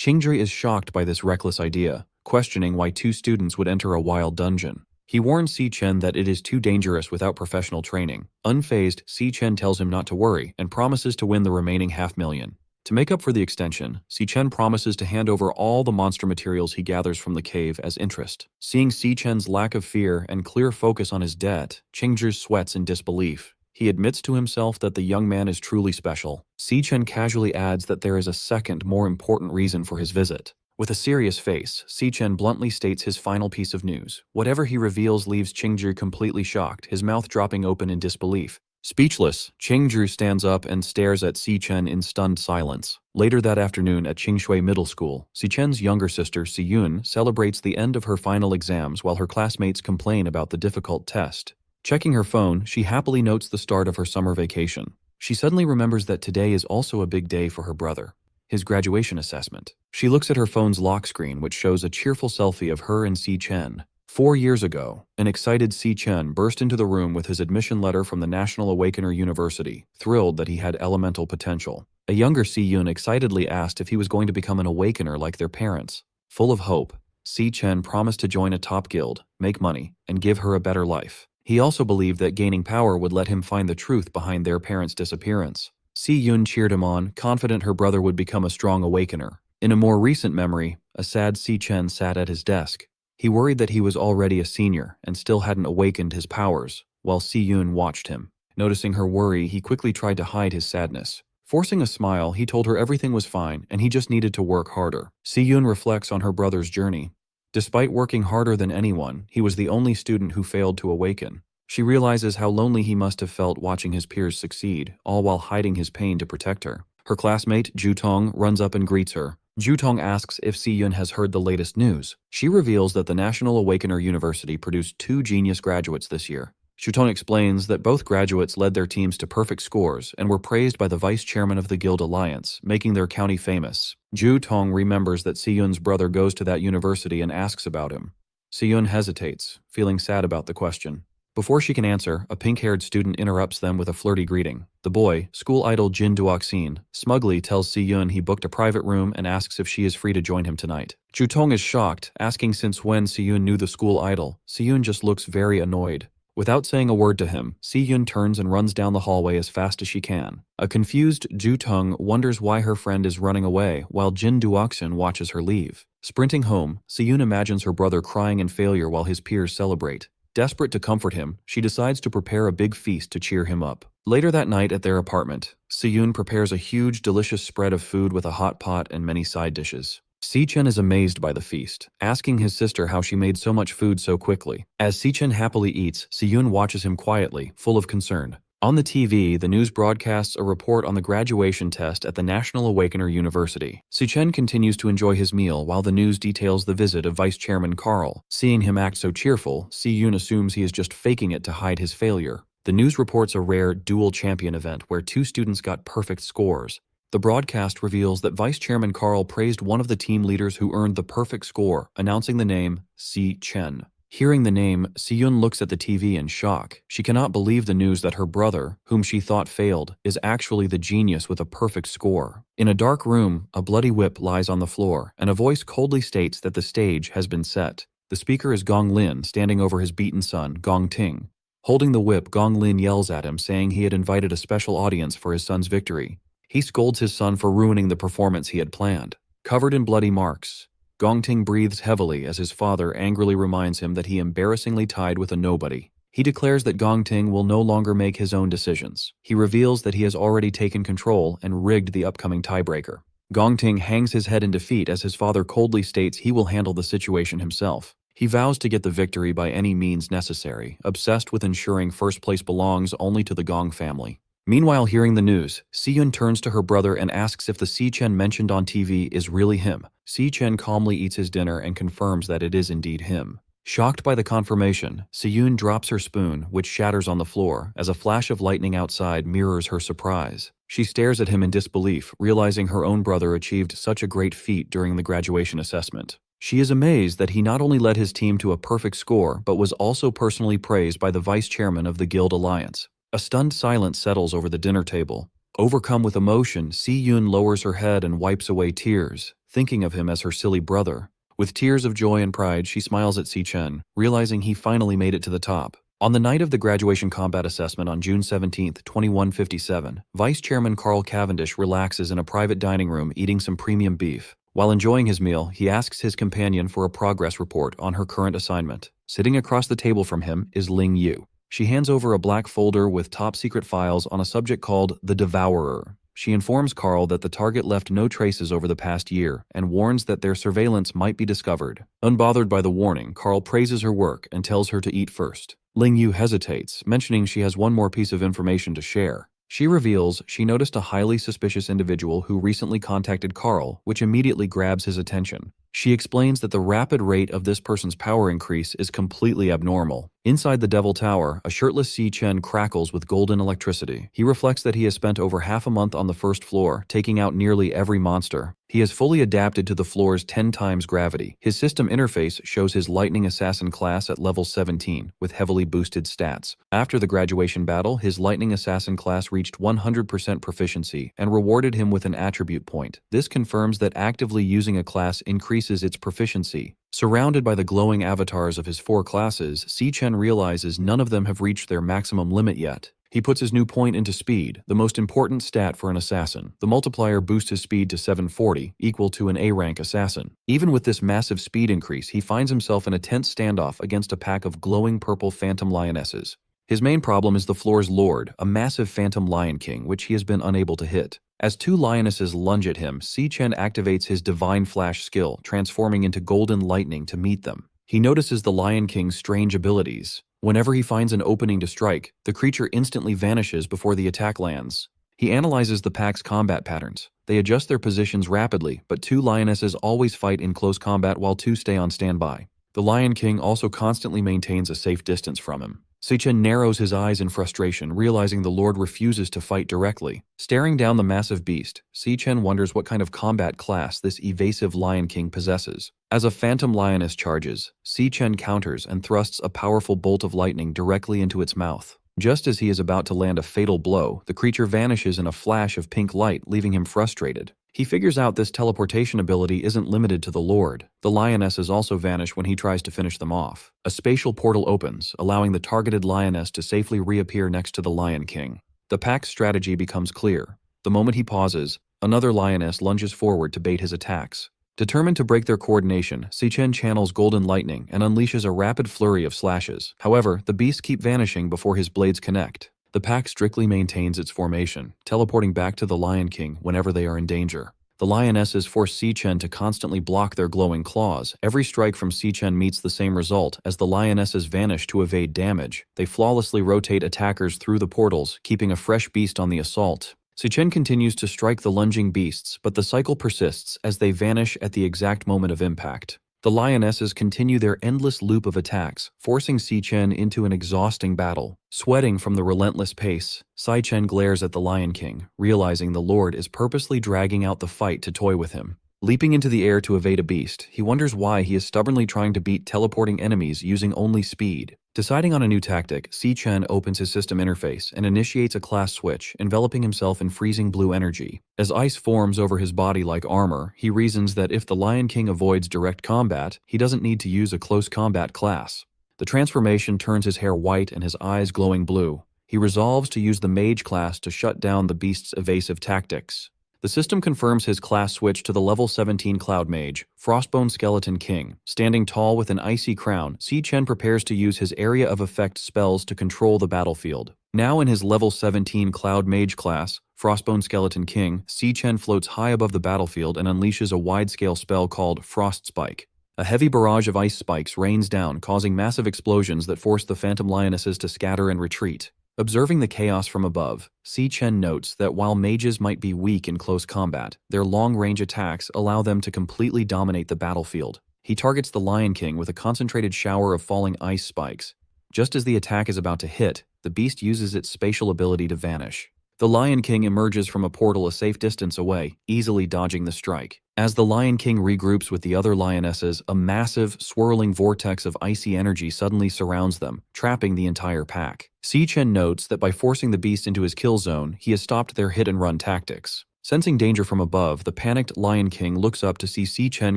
Qingzhi is shocked by this reckless idea, questioning why two students would enter a wild dungeon. He warns Si Chen that it is too dangerous without professional training. Unfazed, Si Chen tells him not to worry and promises to win the remaining $500,000. To make up for the extension, Si Chen promises to hand over all the monster materials he gathers from the cave as interest. Seeing Si Chen's lack of fear and clear focus on his debt, Qingzhi sweats in disbelief. He admits to himself that the young man is truly special. Si Chen casually adds that there is a second, more important reason for his visit. With a serious face, Si Chen bluntly states his final piece of news. Whatever he reveals leaves Qingzhi completely shocked, his mouth dropping open in disbelief. Speechless, Qingzhi stands up and stares at Si Chen in stunned silence. Later that afternoon at Qingshui Middle School, Si Chen's younger sister, Si Yun, celebrates the end of her final exams while her classmates complain about the difficult test. Checking her phone, she happily notes the start of her summer vacation. She suddenly remembers that today is also a big day for her brother, his graduation assessment. She looks at her phone's lock screen, which shows a cheerful selfie of her and Si Chen. 4 years ago, an excited Si Chen burst into the room with his admission letter from the National Awakener University, thrilled that he had elemental potential. A younger Si Yun excitedly asked if he was going to become an awakener like their parents. Full of hope, Si Chen promised to join a top guild, make money, and give her a better life. He also believed that gaining power would let him find the truth behind their parents' disappearance. Si Yun cheered him on, confident her brother would become a strong awakener. In a more recent memory, a sad Si Chen sat at his desk. He worried that he was already a senior and still hadn't awakened his powers, while Si Yun watched him. Noticing her worry, he quickly tried to hide his sadness. Forcing a smile, he told her everything was fine and he just needed to work harder. Si Yun reflects on her brother's journey. Despite working harder than anyone, he was the only student who failed to awaken. She realizes how lonely he must have felt watching his peers succeed, all while hiding his pain to protect her. Her classmate, Ju Tong, runs up and greets her. Ju Tong asks if Si Yun has heard the latest news. She reveals that the National Awakener University produced 2 genius graduates this year. Ju Tong explains that both graduates led their teams to perfect scores and were praised by the vice chairman of the Guild Alliance, making their county famous. Ju Tong remembers that Si Yun's brother goes to that university and asks about him. Si Yun hesitates, feeling sad about the question. Before she can answer, a pink-haired student interrupts them with a flirty greeting. The boy, school idol Jin Duoxin, smugly tells Si Yun he booked a private room and asks if she is free to join him tonight. Ju Tong is shocked, asking since when Si Yun knew the school idol. Si Yun just looks very annoyed. Without saying a word to him, Si Yun turns and runs down the hallway as fast as she can. A confused Ju Tong wonders why her friend is running away, while Jin Duoxin watches her leave. Sprinting home, Si Yun imagines her brother crying in failure while his peers celebrate. Desperate to comfort him, she decides to prepare a big feast to cheer him up. Later that night at their apartment, Si Yun prepares a huge, delicious spread of food with a hot pot and many side dishes. Si Chen is amazed by the feast, asking his sister how she made so much food so quickly. As Si Chen happily eats, Si Yun watches him quietly, full of concern. On the TV, the news broadcasts a report on the graduation test at the National Awakener University. Si Chen continues to enjoy his meal while the news details the visit of Vice Chairman Carl. Seeing him act so cheerful, Si Yun assumes he is just faking it to hide his failure. The news reports a rare dual champion event where 2 students got perfect scores. The broadcast reveals that Vice Chairman Carl praised one of the team leaders who earned the perfect score, announcing the name Si Chen. Hearing the name, Si Yun looks at the TV in shock. She cannot believe the news that her brother, whom she thought failed, is actually the genius with a perfect score. In a dark room, a bloody whip lies on the floor, and a voice coldly states that the stage has been set. The speaker is Gong Lin, standing over his beaten son, Gong Ting. Holding the whip, Gong Lin yells at him, saying he had invited a special audience for his son's victory. He scolds his son for ruining the performance he had planned. Covered in bloody marks, Gong Ting breathes heavily as his father angrily reminds him that he embarrassingly tied with a nobody. He declares that Gong Ting will no longer make his own decisions. He reveals that he has already taken control and rigged the upcoming tiebreaker. Gong Ting hangs his head in defeat as his father coldly states he will handle the situation himself. He vows to get the victory by any means necessary, obsessed with ensuring first place belongs only to the Gong family. Meanwhile, hearing the news, Si Yun turns to her brother and asks if the Si Chen mentioned on TV is really him. Si Chen calmly eats his dinner and confirms that it is indeed him. Shocked by the confirmation, Si Yun drops her spoon, which shatters on the floor, as a flash of lightning outside mirrors her surprise. She stares at him in disbelief, realizing her own brother achieved such a great feat during the graduation assessment. She is amazed that he not only led his team to a perfect score, but was also personally praised by the vice chairman of the Guild Alliance. A stunned silence settles over the dinner table. Overcome with emotion, Si Yun lowers her head and wipes away tears, thinking of him as her silly brother. With tears of joy and pride, she smiles at Si Chen, realizing he finally made it to the top. On the night of the graduation combat assessment on June 17, 2157, Vice Chairman Carl Cavendish relaxes in a private dining room eating some premium beef. While enjoying his meal, he asks his companion for a progress report on her current assignment. Sitting across the table from him is Ling Yu. She hands over a black folder with top-secret files on a subject called the Devourer. She informs Carl that the target left no traces over the past year and warns that their surveillance might be discovered. Unbothered by the warning, Carl praises her work and tells her to eat first. Ling Yu hesitates, mentioning she has one more piece of information to share. She reveals she noticed a highly suspicious individual who recently contacted Carl, which immediately grabs his attention. She explains that the rapid rate of this person's power increase is completely abnormal. Inside the Devil Tower, a shirtless Si Chen crackles with golden electricity. He reflects that he has spent over half a month on the first floor, taking out nearly every monster. He has fully adapted to the floor's 10 times gravity. His system interface shows his Lightning Assassin class at level 17, with heavily boosted stats. After the graduation battle, his Lightning Assassin class reached 100% proficiency and rewarded him with an attribute point. This confirms that actively using a class increases its proficiency. Surrounded by the glowing avatars of his 4 classes, Si Chen realizes none of them have reached their maximum limit yet. He puts his new point into speed, the most important stat for an assassin. The multiplier boosts his speed to 740, equal to an A-rank assassin. Even with this massive speed increase, he finds himself in a tense standoff against a pack of glowing purple phantom lionesses. His main problem is the floor's lord, a massive phantom lion king, which he has been unable to hit. As 2 lionesses lunge at him, Si Chen activates his Divine Flash skill, transforming into golden lightning to meet them. He notices the Lion King's strange abilities. Whenever he finds an opening to strike, the creature instantly vanishes before the attack lands. He analyzes the pack's combat patterns. They adjust their positions rapidly, but 2 lionesses always fight in close combat while 2 stay on standby. The Lion King also constantly maintains a safe distance from him. Si Chen narrows his eyes in frustration, realizing the Lord refuses to fight directly. Staring down the massive beast, Si Chen wonders what kind of combat class this evasive Lion King possesses. As a phantom lioness charges, Si Chen counters and thrusts a powerful bolt of lightning directly into its mouth. Just as he is about to land a fatal blow, the creature vanishes in a flash of pink light, leaving him frustrated. He figures out this teleportation ability isn't limited to the Lord. The lionesses also vanish when he tries to finish them off. A spatial portal opens, allowing the targeted lioness to safely reappear next to the Lion King. The pack's strategy becomes clear. The moment he pauses, another lioness lunges forward to bait his attacks. Determined to break their coordination, Si Chen channels Golden Lightning and unleashes a rapid flurry of slashes. However, the beasts keep vanishing before his blades connect. The pack strictly maintains its formation, teleporting back to the Lion King whenever they are in danger. The lionesses force Si Chen to constantly block their glowing claws. Every strike from Si Chen meets the same result as the lionesses vanish to evade damage. They flawlessly rotate attackers through the portals, keeping a fresh beast on the assault. Si Chen continues to strike the lunging beasts, but the cycle persists as they vanish at the exact moment of impact. The lionesses continue their endless loop of attacks, forcing Si Chen into an exhausting battle. Sweating from the relentless pace, Si Chen glares at the Lion King, realizing the Lord is purposely dragging out the fight to toy with him. Leaping into the air to evade a beast, he wonders why he is stubbornly trying to beat teleporting enemies using only speed. Deciding on a new tactic, Si Chen opens his system interface and initiates a class switch, enveloping himself in freezing blue energy. As ice forms over his body like armor, he reasons that if the Lion King avoids direct combat, he doesn't need to use a close combat class. The transformation turns his hair white and his eyes glowing blue. He resolves to use the Mage class to shut down the beast's evasive tactics. The system confirms his class switch to the level 17 Cloud Mage, Frostbone Skeleton King. Standing tall with an icy crown, Si Chen prepares to use his area of effect spells to control the battlefield. Now in his level 17 Cloud Mage class, Frostbone Skeleton King, Si Chen floats high above the battlefield and unleashes a wide-scale spell called Frost Spike. A heavy barrage of ice spikes rains down, causing massive explosions that force the Phantom Lionesses to scatter and retreat. Observing the chaos from above, Si Chen notes that while mages might be weak in close combat, their long-range attacks allow them to completely dominate the battlefield. He targets the Lion King with a concentrated shower of falling ice spikes. Just as the attack is about to hit, the beast uses its spatial ability to vanish. The Lion King emerges from a portal a safe distance away, easily dodging the strike. As the Lion King regroups with the other lionesses, a massive, swirling vortex of icy energy suddenly surrounds them, trapping the entire pack. Si Chen notes that by forcing the beast into his kill zone, he has stopped their hit-and-run tactics. Sensing danger from above, the panicked Lion King looks up to see Si Chen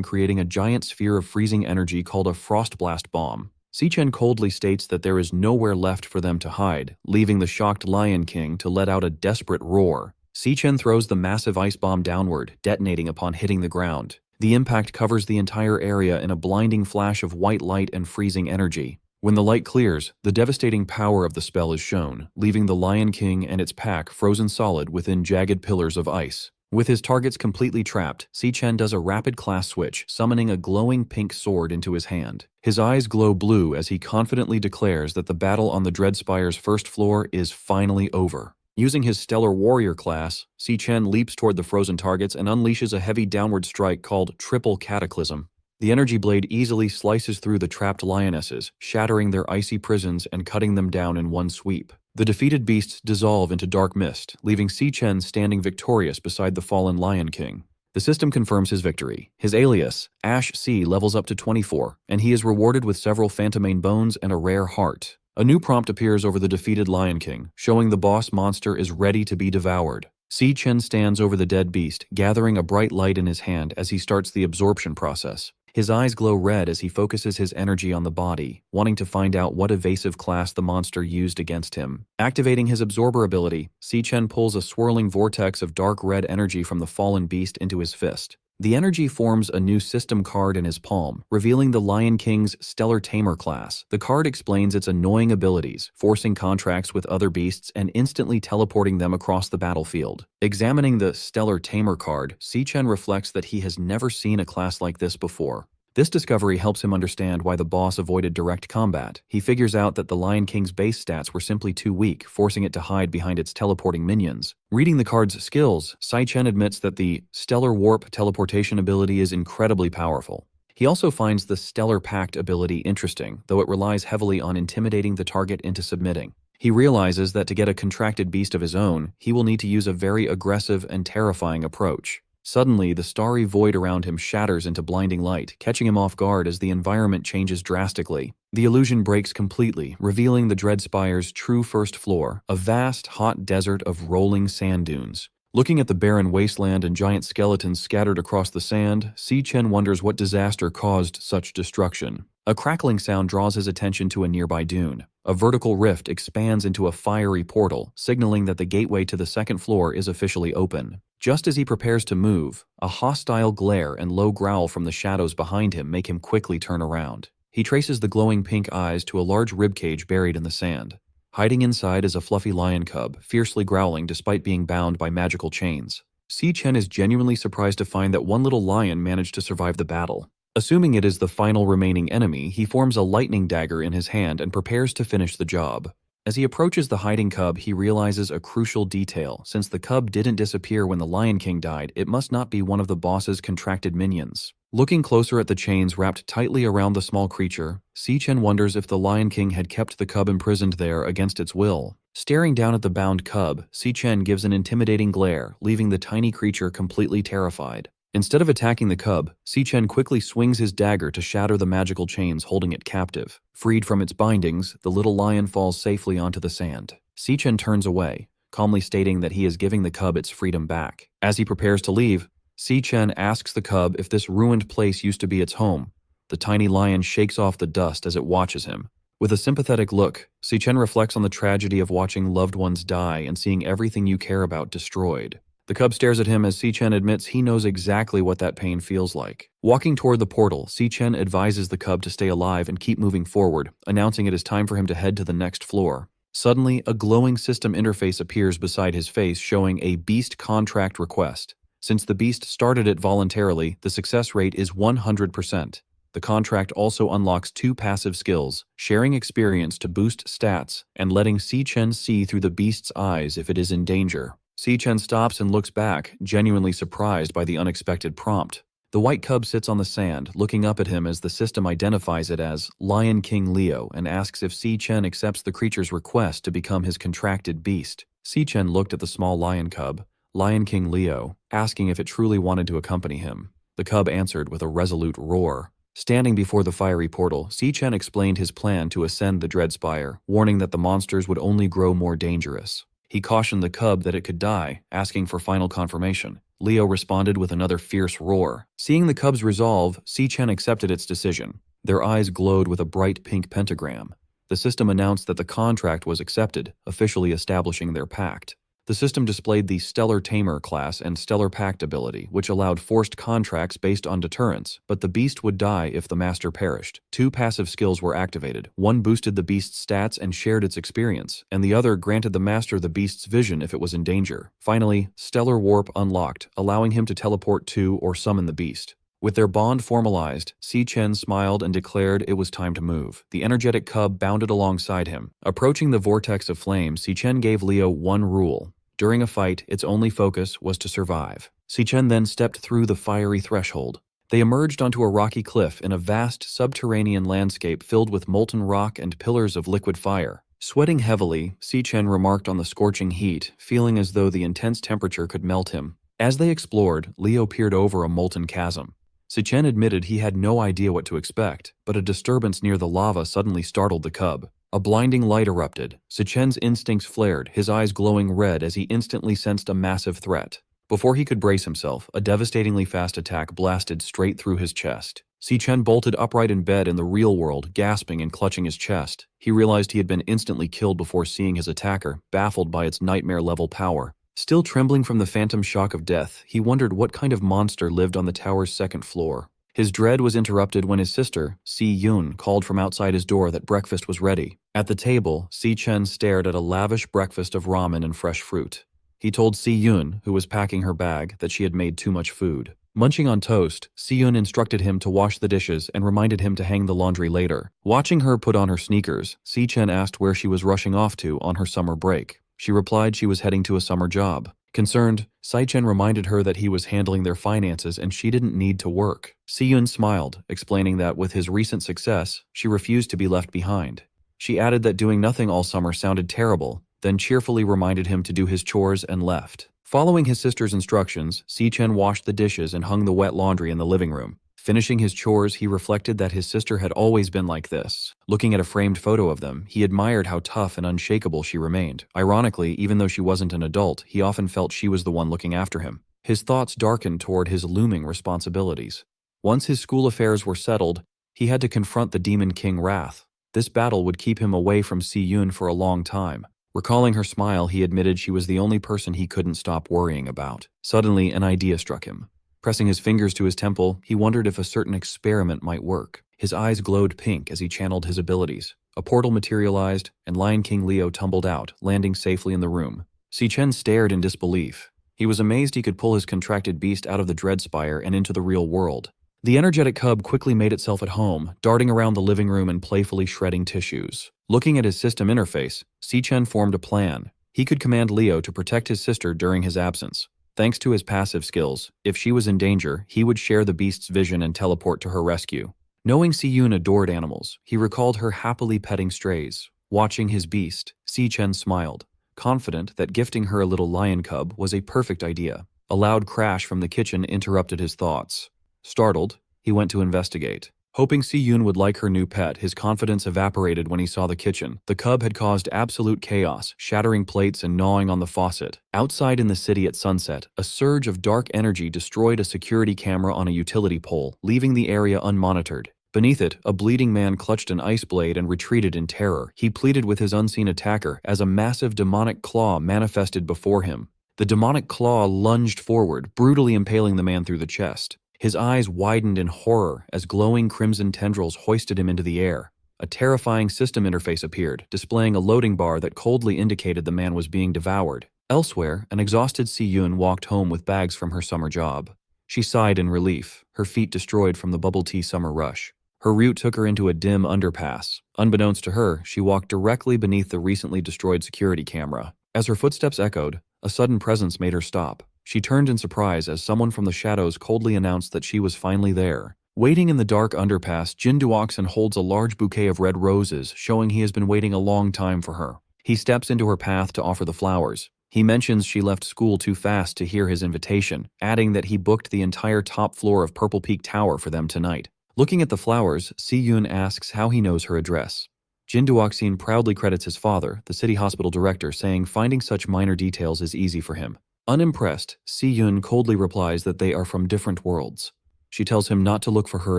creating a giant sphere of freezing energy called a Frost Blast Bomb. Si Chen coldly states that there is nowhere left for them to hide, leaving the shocked Lion King to let out a desperate roar. Si Chen throws the massive ice bomb downward, detonating upon hitting the ground. The impact covers the entire area in a blinding flash of white light and freezing energy. When the light clears, the devastating power of the spell is shown, leaving the Lion King and its pack frozen solid within jagged pillars of ice. With his targets completely trapped, Si Chen does a rapid class switch, summoning a glowing pink sword into his hand. His eyes glow blue as he confidently declares that the battle on the Dreadspire's first floor is finally over. Using his Stellar Warrior class, Si Chen leaps toward the frozen targets and unleashes a heavy downward strike called Triple Cataclysm. The energy blade easily slices through the trapped lionesses, shattering their icy prisons and cutting them down in one sweep. The defeated beasts dissolve into dark mist, leaving Si Chen standing victorious beside the fallen Lion King. The system confirms his victory. His alias, Ash C, levels up to 24, and he is rewarded with several Phantomane bones and a rare heart. A new prompt appears over the defeated Lion King, showing the boss monster is ready to be devoured. Si Chen stands over the dead beast, gathering a bright light in his hand as he starts the absorption process. His eyes glow red as he focuses his energy on the body, wanting to find out what evasive class the monster used against him. Activating his absorber ability, Si Chen pulls a swirling vortex of dark red energy from the fallen beast into his fist. The energy forms a new system card in his palm, revealing the Lion King's Stellar Tamer class. The card explains its annoying abilities, forcing contracts with other beasts and instantly teleporting them across the battlefield. Examining the Stellar Tamer card, Si Chen reflects that he has never seen a class like this before. This discovery helps him understand why the boss avoided direct combat. He figures out that the Lion King's base stats were simply too weak, forcing it to hide behind its teleporting minions. Reading the card's skills, Si Chen admits that the Stellar Warp teleportation ability is incredibly powerful. He also finds the Stellar Pact ability interesting, though it relies heavily on intimidating the target into submitting. He realizes that to get a contracted beast of his own, he will need to use a very aggressive and terrifying approach. Suddenly, the starry void around him shatters into blinding light, catching him off guard as the environment changes drastically. The illusion breaks completely, revealing the Dreadspire's true first floor, a vast, hot desert of rolling sand dunes. Looking at the barren wasteland and giant skeletons scattered across the sand, Si Chen wonders what disaster caused such destruction. A crackling sound draws his attention to a nearby dune. A vertical rift expands into a fiery portal, signaling that the gateway to the second floor is officially open. Just as he prepares to move, a hostile glare and low growl from the shadows behind him make him quickly turn around. He traces the glowing pink eyes to a large ribcage buried in the sand. Hiding inside is a fluffy lion cub, fiercely growling despite being bound by magical chains. Si Chen is genuinely surprised to find that one little lion managed to survive the battle. Assuming it is the final remaining enemy, he forms a lightning dagger in his hand and prepares to finish the job. As he approaches the hiding cub, he realizes a crucial detail. Since the cub didn't disappear when the Lion King died, it must not be one of the boss's contracted minions. Looking closer at the chains wrapped tightly around the small creature, Si Chen wonders if the Lion King had kept the cub imprisoned there against its will. Staring down at the bound cub, Si Chen gives an intimidating glare, leaving the tiny creature completely terrified. Instead of attacking the cub, Si Chen quickly swings his dagger to shatter the magical chains holding it captive. Freed from its bindings, the little lion falls safely onto the sand. Si Chen turns away, calmly stating that he is giving the cub its freedom back. As he prepares to leave, Si Chen asks the cub if this ruined place used to be its home. The tiny lion shakes off the dust as it watches him. With a sympathetic look, Si Chen reflects on the tragedy of watching loved ones die and seeing everything you care about destroyed. The cub stares at him as Si Chen admits he knows exactly what that pain feels like. Walking toward the portal, Si Chen advises the cub to stay alive and keep moving forward, announcing it is time for him to head to the next floor. Suddenly, a glowing system interface appears beside his face showing a beast contract request. Since the beast started it voluntarily, the success rate is 100%. The contract also unlocks 2 passive skills, sharing experience to boost stats, and letting Si Chen see through the beast's eyes if it is in danger. Si Chen stops and looks back, genuinely surprised by the unexpected prompt. The white cub sits on the sand, looking up at him as the system identifies it as Lion King Leo and asks if Si Chen accepts the creature's request to become his contracted beast. Si Chen looked at the small lion cub, Lion King Leo, asking if it truly wanted to accompany him. The cub answered with a resolute roar. Standing before the fiery portal, Si Chen explained his plan to ascend the Dreadspire, warning that the monsters would only grow more dangerous. He cautioned the cub that it could die, asking for final confirmation. Leo responded with another fierce roar. Seeing the cub's resolve, Si-Chen accepted its decision. Their eyes glowed with a bright pink pentagram. The system announced that the contract was accepted, officially establishing their pact. The system displayed the Stellar Tamer class and Stellar Pact ability, which allowed forced contracts based on deterrence, but the beast would die if the master perished. Two passive skills were activated. One boosted the beast's stats and shared its experience, and the other granted the master the beast's vision if it was in danger. Finally, Stellar Warp unlocked, allowing him to teleport to or summon the beast. With their bond formalized, Si-Chen smiled and declared it was time to move. The energetic cub bounded alongside him. Approaching the vortex of flame, Si-Chen gave Leo one rule. During a fight, its only focus was to survive. Si-Chen then stepped through the fiery threshold. They emerged onto a rocky cliff in a vast subterranean landscape filled with molten rock and pillars of liquid fire. Sweating heavily, Si-Chen remarked on the scorching heat, feeling as though the intense temperature could melt him. As they explored, Leo peered over a molten chasm. Si-Chen admitted he had no idea what to expect, but a disturbance near the lava suddenly startled the cub. A blinding light erupted. Si-Chen's instincts flared, his eyes glowing red as he instantly sensed a massive threat. Before he could brace himself, a devastatingly fast attack blasted straight through his chest. Si-Chen bolted upright in bed in the real world, gasping and clutching his chest. He realized he had been instantly killed before seeing his attacker, baffled by its nightmare-level power. Still trembling from the phantom shock of death, he wondered what kind of monster lived on the tower's second floor. His dread was interrupted when his sister, Si-Yun, called from outside his door that breakfast was ready. At the table, Si-Chen stared at a lavish breakfast of ramen and fresh fruit. He told Si-Yun, who was packing her bag, that she had made too much food. Munching on toast, Si-Yun instructed him to wash the dishes and reminded him to hang the laundry later. Watching her put on her sneakers, Si-Chen asked where she was rushing off to on her summer break. She replied she was heading to a summer job. Concerned, Si-Chen reminded her that he was handling their finances and she didn't need to work. Si-Yun smiled, explaining that with his recent success, she refused to be left behind. She added that doing nothing all summer sounded terrible, then cheerfully reminded him to do his chores and left. Following his sister's instructions, Si-Chen washed the dishes and hung the wet laundry in the living room. Finishing his chores, he reflected that his sister had always been like this. Looking at a framed photo of them, he admired how tough and unshakable she remained. Ironically, even though she wasn't an adult, he often felt she was the one looking after him. His thoughts darkened toward his looming responsibilities. Once his school affairs were settled, he had to confront the Demon King Wrath. This battle would keep him away from Si-Yun for a long time. Recalling her smile, he admitted she was the only person he couldn't stop worrying about. Suddenly, an idea struck him. Pressing his fingers to his temple, he wondered if a certain experiment might work. His eyes glowed pink as he channeled his abilities. A portal materialized, and Lion King Leo tumbled out, landing safely in the room. Si-Chen stared in disbelief. He was amazed he could pull his contracted beast out of the Dreadspire and into the real world. The energetic cub quickly made itself at home, darting around the living room and playfully shredding tissues. Looking at his system interface, Si-Chen formed a plan. He could command Leo to protect his sister during his absence. Thanks to his passive skills, if she was in danger, he would share the beast's vision and teleport to her rescue. Knowing Si-Yun adored animals, he recalled her happily petting strays. Watching his beast, Si-Chen smiled, confident that gifting her a little lion cub was a perfect idea. A loud crash from the kitchen interrupted his thoughts. Startled, he went to investigate. Hoping Si-Yun would like her new pet, his confidence evaporated when he saw the kitchen. The cub had caused absolute chaos, shattering plates and gnawing on the faucet. Outside in the city at sunset, a surge of dark energy destroyed a security camera on a utility pole, leaving the area unmonitored. Beneath it, a bleeding man clutched an ice blade and retreated in terror. He pleaded with his unseen attacker as a massive demonic claw manifested before him. The demonic claw lunged forward, brutally impaling the man through the chest. His eyes widened in horror as glowing crimson tendrils hoisted him into the air. A terrifying system interface appeared, displaying a loading bar that coldly indicated the man was being devoured. Elsewhere, an exhausted Si-Yun walked home with bags from her summer job. She sighed in relief, her feet destroyed from the bubble tea summer rush. Her route took her into a dim underpass. Unbeknownst to her, she walked directly beneath the recently destroyed security camera. As her footsteps echoed, a sudden presence made her stop. She turned in surprise as someone from the shadows coldly announced that she was finally there. Waiting in the dark underpass, Jin Duoxin holds a large bouquet of red roses, showing he has been waiting a long time for her. He steps into her path to offer the flowers. He mentions she left school too fast to hear his invitation, adding that he booked the entire top floor of Purple Peak Tower for them tonight. Looking at the flowers, Si-Yun asks how he knows her address. Jin Duoxin proudly credits his father, the city hospital director, saying finding such minor details is easy for him. Unimpressed, Si-Yun coldly replies that they are from different worlds. She tells him not to look for her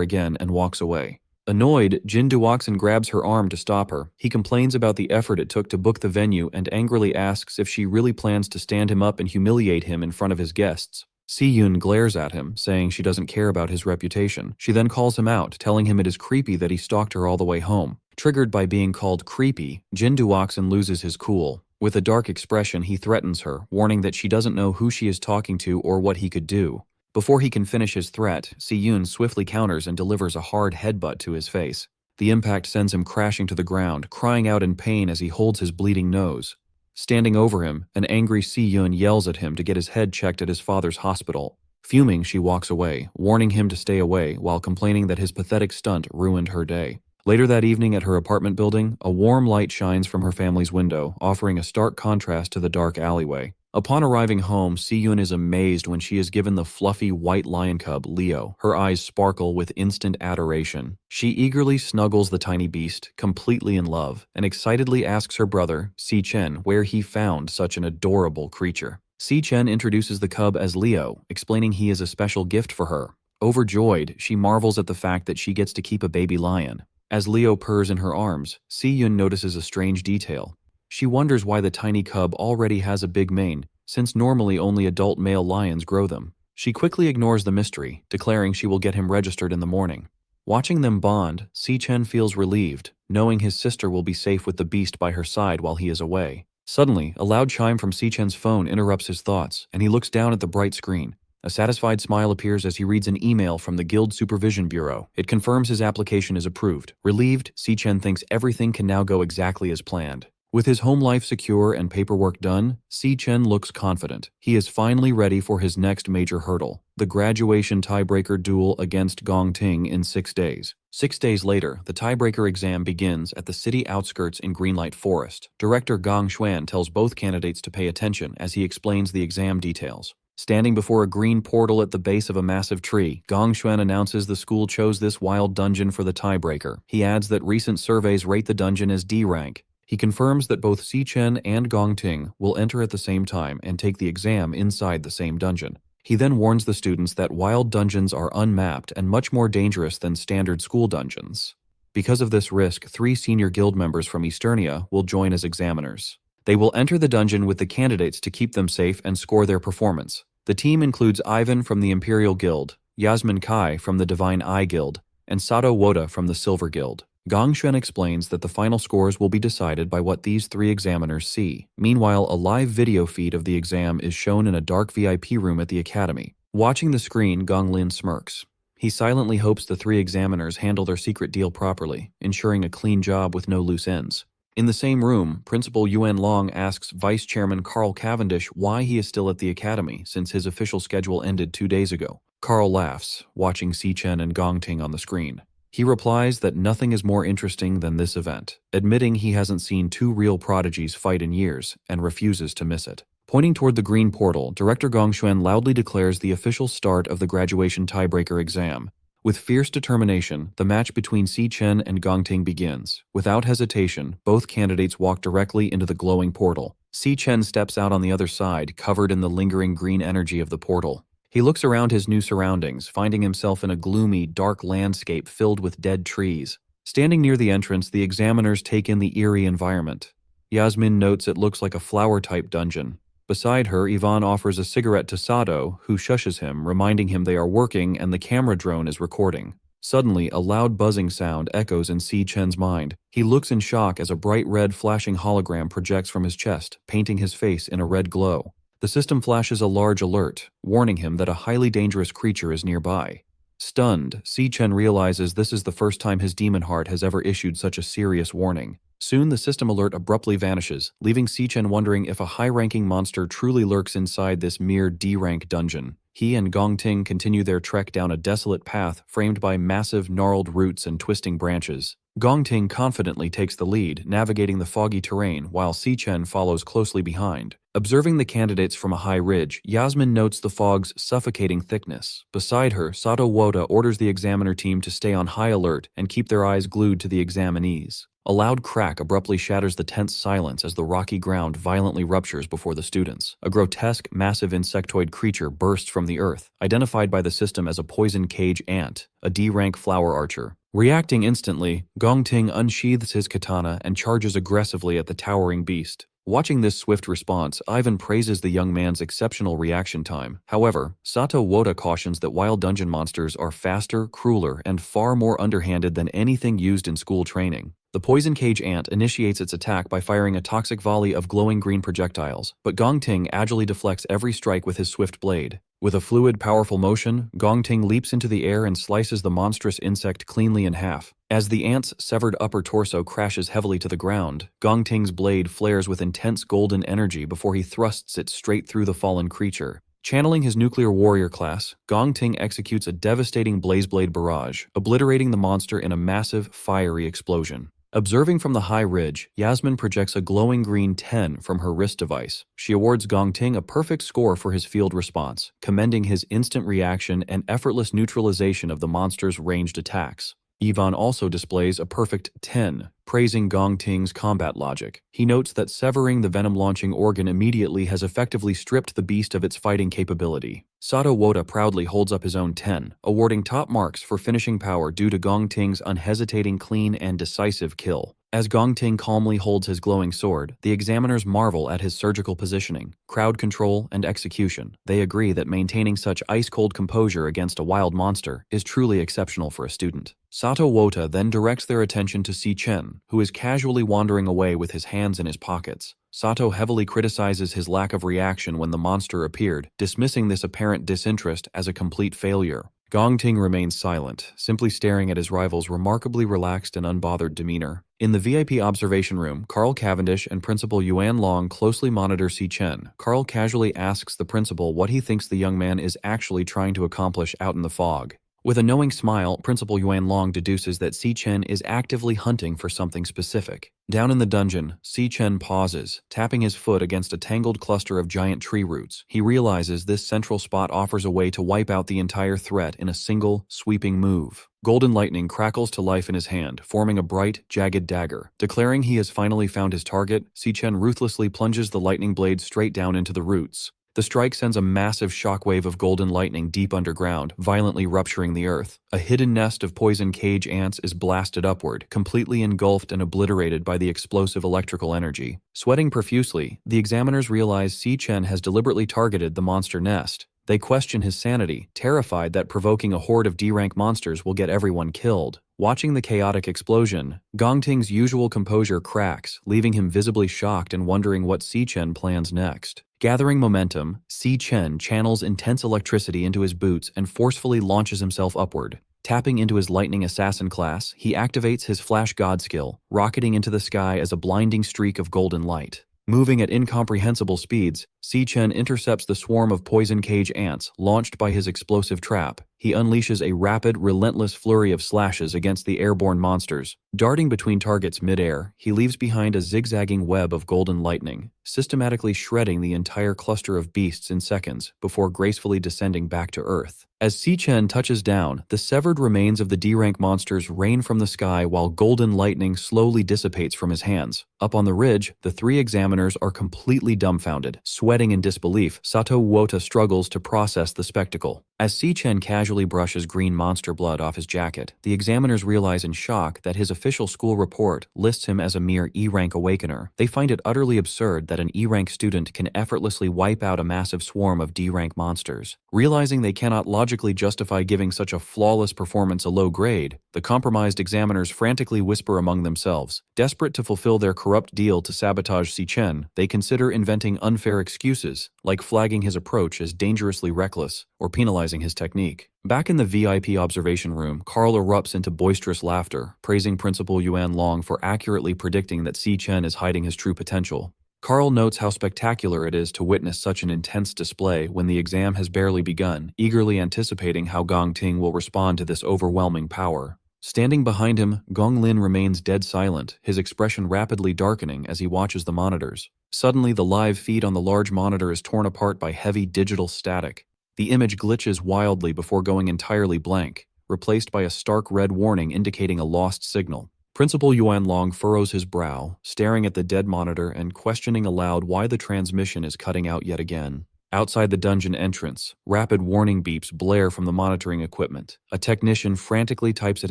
again and walks away. Annoyed, Jin Duoxin grabs her arm to stop her. He complains about the effort it took to book the venue and angrily asks if she really plans to stand him up and humiliate him in front of his guests. Si-Yun glares at him, saying she doesn't care about his reputation. She then calls him out, telling him it is creepy that he stalked her all the way home. Triggered by being called creepy, Jin Duoxin loses his cool. With a dark expression, he threatens her, warning that she doesn't know who she is talking to or what he could do. Before he can finish his threat, Si-Yun swiftly counters and delivers a hard headbutt to his face. The impact sends him crashing to the ground, crying out in pain as he holds his bleeding nose. Standing over him, an angry Si-Yun yells at him to get his head checked at his father's hospital. Fuming, she walks away, warning him to stay away while complaining that his pathetic stunt ruined her day. Later that evening at her apartment building, a warm light shines from her family's window, offering a stark contrast to the dark alleyway. Upon arriving home, Si-Yun is amazed when she is given the fluffy white lion cub, Leo. Her eyes sparkle with instant adoration. She eagerly snuggles the tiny beast, completely in love, and excitedly asks her brother, Si-Chen, where he found such an adorable creature. Si-Chen introduces the cub as Leo, explaining he is a special gift for her. Overjoyed, she marvels at the fact that she gets to keep a baby lion. As Leo purrs in her arms, Si-Yun notices a strange detail. She wonders why the tiny cub already has a big mane, since normally only adult male lions grow them. She quickly ignores the mystery, declaring she will get him registered in the morning. Watching them bond, Si-Chen feels relieved, knowing his sister will be safe with the beast by her side while he is away. Suddenly, a loud chime from Si-Chen's phone interrupts his thoughts, and he looks down at the bright screen. A satisfied smile appears as he reads an email from the Guild Supervision Bureau. It confirms his application is approved. Relieved, Si-Chen thinks everything can now go exactly as planned. With his home life secure and paperwork done, Si-Chen looks confident. He is finally ready for his next major hurdle, the graduation tiebreaker duel against Gong Ting in 6 days. 6 days later, the tiebreaker exam begins at the city outskirts in Greenlight Forest. Director Gong Xuan tells both candidates to pay attention as he explains the exam details. Standing before a green portal at the base of a massive tree, Gong Xuan announces the school chose this wild dungeon for the tiebreaker. He adds that recent surveys rate the dungeon as D rank. He confirms that both Si-Chen and Gong Ting will enter at the same time and take the exam inside the same dungeon. He then warns the students that wild dungeons are unmapped and much more dangerous than standard school dungeons. Because of this risk, 3 senior guild members from Easternia will join as examiners. They will enter the dungeon with the candidates to keep them safe and score their performance. The team includes Ivan from the Imperial Guild, Yasmin Kai from the Divine Eye Guild, and Sato Woda from the Silver Guild. Gong Xuan explains that the final scores will be decided by what these 3 examiners see. Meanwhile, a live video feed of the exam is shown in a dark VIP room at the academy. Watching the screen, Gong Lin smirks. He silently hopes the 3 examiners handle their secret deal properly, ensuring a clean job with no loose ends. In the same room, Principal Yuan Long asks Vice Chairman Carl Cavendish why he is still at the academy since his official schedule ended 2 days ago. Carl laughs, watching Si-Chen and Gong Ting on the screen. He replies that nothing is more interesting than this event, admitting he hasn't seen 2 real prodigies fight in years and refuses to miss it. Pointing toward the green portal, Director Gong Xuan loudly declares the official start of the graduation tiebreaker exam. With fierce determination, the match between Si-Chen and Gong Ting begins. Without hesitation, both candidates walk directly into the glowing portal. Si-Chen steps out on the other side, covered in the lingering green energy of the portal. He looks around his new surroundings, finding himself in a gloomy, dark landscape filled with dead trees. Standing near the entrance, the examiners take in the eerie environment. Yasmin notes it looks like a flower-type dungeon. Beside her, Yvonne offers a cigarette to Sato, who shushes him, reminding him they are working and the camera drone is recording. Suddenly, a loud buzzing sound echoes in Si-Chen's mind. He looks in shock as a bright red flashing hologram projects from his chest, painting his face in a red glow. The system flashes a large alert, warning him that a highly dangerous creature is nearby. Stunned, Si-Chen realizes this is the first time his demon heart has ever issued such a serious warning. Soon the system alert abruptly vanishes, leaving Si-Chen wondering if a high-ranking monster truly lurks inside this mere D-rank dungeon. He and Gong Ting continue their trek down a desolate path framed by massive, gnarled roots and twisting branches. Gong Ting confidently takes the lead, navigating the foggy terrain while Si-Chen follows closely behind. Observing the candidates from a high ridge, Yasmin notes the fog's suffocating thickness. Beside her, Sato Woda orders the examiner team to stay on high alert and keep their eyes glued to the examinees. A loud crack abruptly shatters the tense silence as the rocky ground violently ruptures before the students. A grotesque, massive insectoid creature bursts from the earth, identified by the system as a poison cage ant, a D-rank flower archer. Reacting instantly, Gongting unsheathes his katana and charges aggressively at the towering beast. Watching this swift response, Ivan praises the young man's exceptional reaction time. However, Sato Woda cautions that wild dungeon monsters are faster, crueler, and far more underhanded than anything used in school training. The poison cage ant initiates its attack by firing a toxic volley of glowing green projectiles, but Gongting agilely deflects every strike with his swift blade. With a fluid, powerful motion, Gongting leaps into the air and slices the monstrous insect cleanly in half. As the ant's severed upper torso crashes heavily to the ground, Gongting's blade flares with intense golden energy before he thrusts it straight through the fallen creature. Channeling his nuclear warrior class, Gongting executes a devastating blazeblade barrage, obliterating the monster in a massive, fiery explosion. Observing from the high ridge, Yasmin projects a glowing green 10 from her wrist device. She awards Gongting a perfect score for his field response, commending his instant reaction and effortless neutralization of the monster's ranged attacks. Ivan also displays a perfect 10, praising Gongting's combat logic. He notes that severing the venom-launching organ immediately has effectively stripped the beast of its fighting capability. Sato Woda proudly holds up his own 10, awarding top marks for finishing power due to Gongting's unhesitating, clean, and decisive kill. As Gongting calmly holds his glowing sword, the examiners marvel at his surgical positioning, crowd control, and execution. They agree that maintaining such ice-cold composure against a wild monster is truly exceptional for a student. Sato Woda then directs their attention to Si Chen, who is casually wandering away with his hands in his pockets. Sato heavily criticizes his lack of reaction when the monster appeared, dismissing this apparent disinterest as a complete failure. Gongting remains silent, simply staring at his rival's remarkably relaxed and unbothered demeanor. In the VIP observation room, Carl Cavendish and Principal Yuan Long closely monitor Si Chen. Carl casually asks the principal what he thinks the young man is actually trying to accomplish out in the fog. With a knowing smile, Principal Yuan Long deduces that Si Chen is actively hunting for something specific. Down in the dungeon, Si Chen pauses, tapping his foot against a tangled cluster of giant tree roots. He realizes this central spot offers a way to wipe out the entire threat in a single, sweeping move. Golden lightning crackles to life in his hand, forming a bright, jagged dagger. Declaring he has finally found his target, Si Chen ruthlessly plunges the lightning blade straight down into the roots. The strike sends a massive shockwave of golden lightning deep underground, violently rupturing the earth. A hidden nest of poison cage ants is blasted upward, completely engulfed and obliterated by the explosive electrical energy. Sweating profusely, the examiners realize Si Chen has deliberately targeted the monster nest. They question his sanity, terrified that provoking a horde of D-rank monsters will get everyone killed. Watching the chaotic explosion, Gongting's usual composure cracks, leaving him visibly shocked and wondering what Si Chen plans next. Gathering momentum, Si Chen channels intense electricity into his boots and forcefully launches himself upward. Tapping into his Lightning Assassin class, he activates his Flash God skill, rocketing into the sky as a blinding streak of golden light. Moving at incomprehensible speeds, Si Chen intercepts the swarm of poison cage ants launched by his explosive trap. He unleashes a rapid, relentless flurry of slashes against the airborne monsters. Darting between targets mid-air, he leaves behind a zigzagging web of golden lightning, systematically shredding the entire cluster of beasts in seconds before gracefully descending back to Earth. As Si Chen touches down, the severed remains of the D-rank monsters rain from the sky while golden lightning slowly dissipates from his hands. Up on the ridge, the three examiners are completely dumbfounded. Sweating in disbelief, Sato Woda struggles to process the spectacle. As Si Chen casually brushes green monster blood off his jacket, the examiners realize in shock that his official school report lists him as a mere E-rank awakener. They find it utterly absurd that an E-rank student can effortlessly wipe out a massive swarm of D-rank monsters. Realizing they cannot logically justify giving such a flawless performance a low grade, the compromised examiners frantically whisper among themselves. Desperate to fulfill their corrupt deal to sabotage Si Chen, they consider inventing unfair excuses, like flagging his approach as dangerously reckless or penalizing his technique. Back in the VIP observation room, Carl erupts into boisterous laughter, praising Principal Yuan Long for accurately predicting that Si Chen is hiding his true potential. Carl notes how spectacular it is to witness such an intense display when the exam has barely begun, eagerly anticipating how Gongting will respond to this overwhelming power. Standing behind him, Gong Lin remains dead silent, his expression rapidly darkening as he watches the monitors. Suddenly, the live feed on the large monitor is torn apart by heavy digital static. The image glitches wildly before going entirely blank, replaced by a stark red warning indicating a lost signal. Principal Yuan Long furrows his brow, staring at the dead monitor and questioning aloud why the transmission is cutting out yet again. Outside the dungeon entrance, rapid warning beeps blare from the monitoring equipment. A technician frantically types at